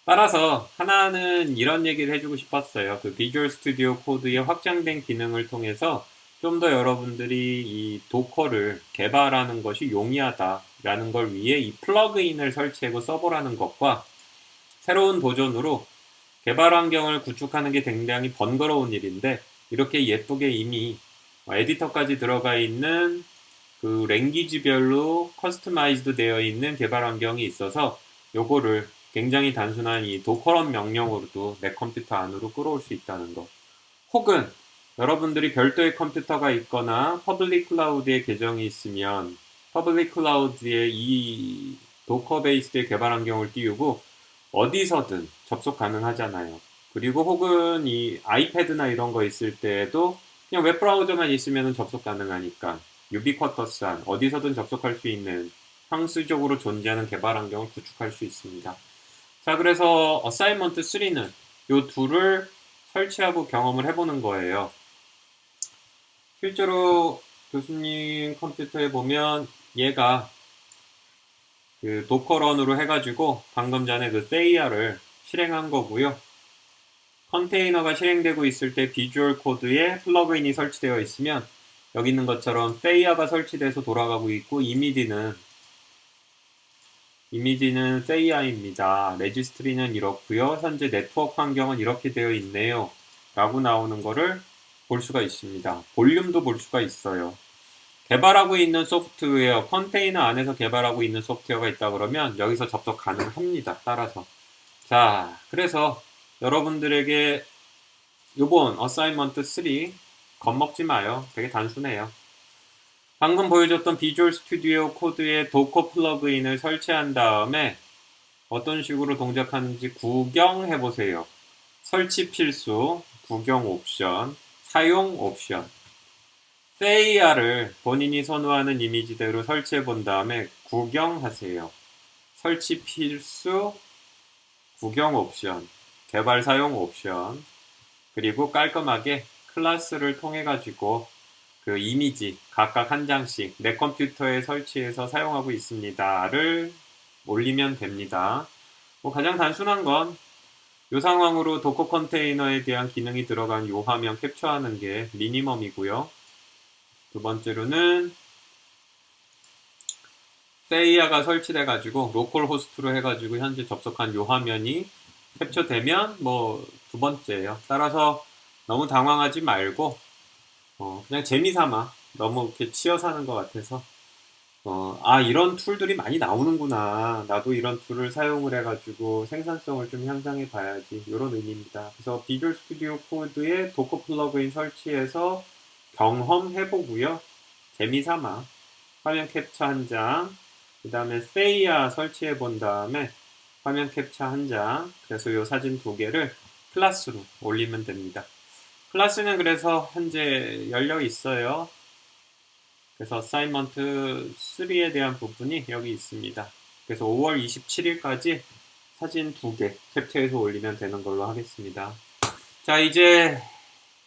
따라서 하나는 이런 얘기를 해주고 싶었어요. 그 비주얼 스튜디오 코드의 확장된 기능을 통해서 좀 더 여러분들이 이 도커를 개발하는 것이 용이하다라는 걸 위해 이 플러그인을 설치하고 써보라는 것과 새로운 도전으로 개발 환경을 구축하는 게 굉장히 번거로운 일인데 이렇게 예쁘게 이미 에디터까지 들어가 있는 그 랭귀지별로 커스터마이즈드 되어 있는 개발 환경이 있어서 요거를 굉장히 단순한 이 도커런 명령으로도 내 컴퓨터 안으로 끌어올 수 있다는 거. 혹은 여러분들이 별도의 컴퓨터가 있거나 퍼블릭 클라우드에 계정이 있으면 퍼블릭 클라우드에 이 도커 베이스의 개발 환경을 띄우고 어디서든 접속 가능하잖아요. 그리고 혹은 이 아이패드나 이런 거 있을 때에도 그냥 웹브라우저만 있으면 접속 가능하니까 유비쿼터스한 어디서든 접속할 수 있는 상수적으로 존재하는 개발 환경을 구축할 수 있습니다. 자, 그래서 어사이먼트 3는 이 둘을 설치하고 경험을 해보는 거예요. 실제로 교수님 컴퓨터에 보면 얘가 그 도커런으로 해가지고 방금 전에 그 세이야를 실행한 거고요. 컨테이너가 실행되고 있을 때 비주얼 코드에 플러그인이 설치되어 있으면 여기 있는 것처럼 세이야가 설치돼서 돌아가고 있고 이미지는 세이야입니다. 레지스트리는 이렇고요. 현재 네트워크 환경은 이렇게 되어 있네요. 라고 나오는 거를 볼 수가 있습니다. 볼륨도 볼 수가 있어요. 개발하고 있는 소프트웨어, 컨테이너 안에서 개발하고 있는 소프트웨어가 있다 그러면 여기서 접속 가능합니다. 따라서. 자, 그래서 여러분들에게 요번 어사이먼트 3 겁먹지 마요. 되게 단순해요. 방금 보여줬던 비주얼 스튜디오 코드에 도커 플러그인을 설치한 다음에 어떤 식으로 동작하는지 구경해보세요. 설치 필수, 구경 옵션, 사용 옵션. 세이야를 본인이 선호하는 이미지대로 설치해 본 다음에 구경하세요. 설치 필수, 구경 옵션, 개발 사용 옵션, 그리고 깔끔하게 클래스를 통해 가지고 그 이미지 각각 한 장씩 내 컴퓨터에 설치해서 사용하고 있습니다를 올리면 됩니다. 뭐 가장 단순한 건 이 상황으로 도커 컨테이너에 대한 기능이 들어간 이 화면 캡처하는 게 미니멈이고요. 두 번째로는 세이야가 설치돼 가지고 로컬 호스트로 해가지고 현재 접속한 이 화면이 캡처되면 뭐 두 번째예요. 따라서 너무 당황하지 말고 그냥 재미삼아 너무 이렇게 치여 사는 것 같아서 이런 툴들이 많이 나오는구나. 나도 이런 툴을 사용을 해가지고 생산성을 좀 향상해 봐야지. 이런 의미입니다. 그래서 비주얼 스튜디오 코드에 도커 플러그인 설치해서 경험해보고요. 재미삼아 화면 캡처 한 장, 그 다음에 세이야 설치해 본 다음에 화면 캡처 한 장, 그래서 이 사진 두 개를 클래스로 올리면 됩니다. 클래스는 그래서 현재 열려 있어요. 그래서 어사이먼트 3에 대한 부분이 여기 있습니다. 그래서 5월 27일까지 사진 두 개 캡처해서 올리면 되는 걸로 하겠습니다. 자, 이제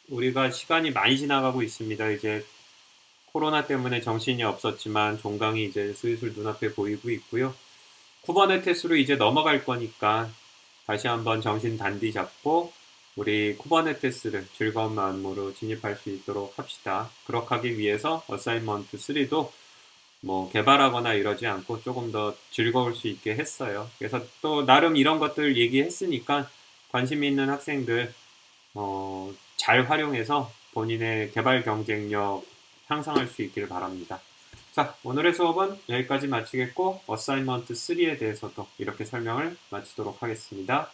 우리가 시간이 많이 지나가고 있습니다. 이제 코로나 때문에 정신이 없었지만 종강이 이제 슬슬 눈앞에 보이고 있고요. 쿠버네티스로 이제 넘어갈 거니까 다시 한번 정신 단디 잡고 우리 쿠버네티스를 즐거운 마음으로 진입할 수 있도록 합시다. 그렇게 하기 위해서 어사이먼트 3도 뭐 개발하거나 이러지 않고 조금 더 즐거울 수 있게 했어요. 그래서 또 나름 이런 것들 얘기했으니까 관심 있는 학생들 잘 활용해서 본인의 개발 경쟁력 향상할 수 있기를 바랍니다. 자, 오늘의 수업은 여기까지 마치겠고 어사이먼트 3에 대해서도 이렇게 설명을 마치도록 하겠습니다.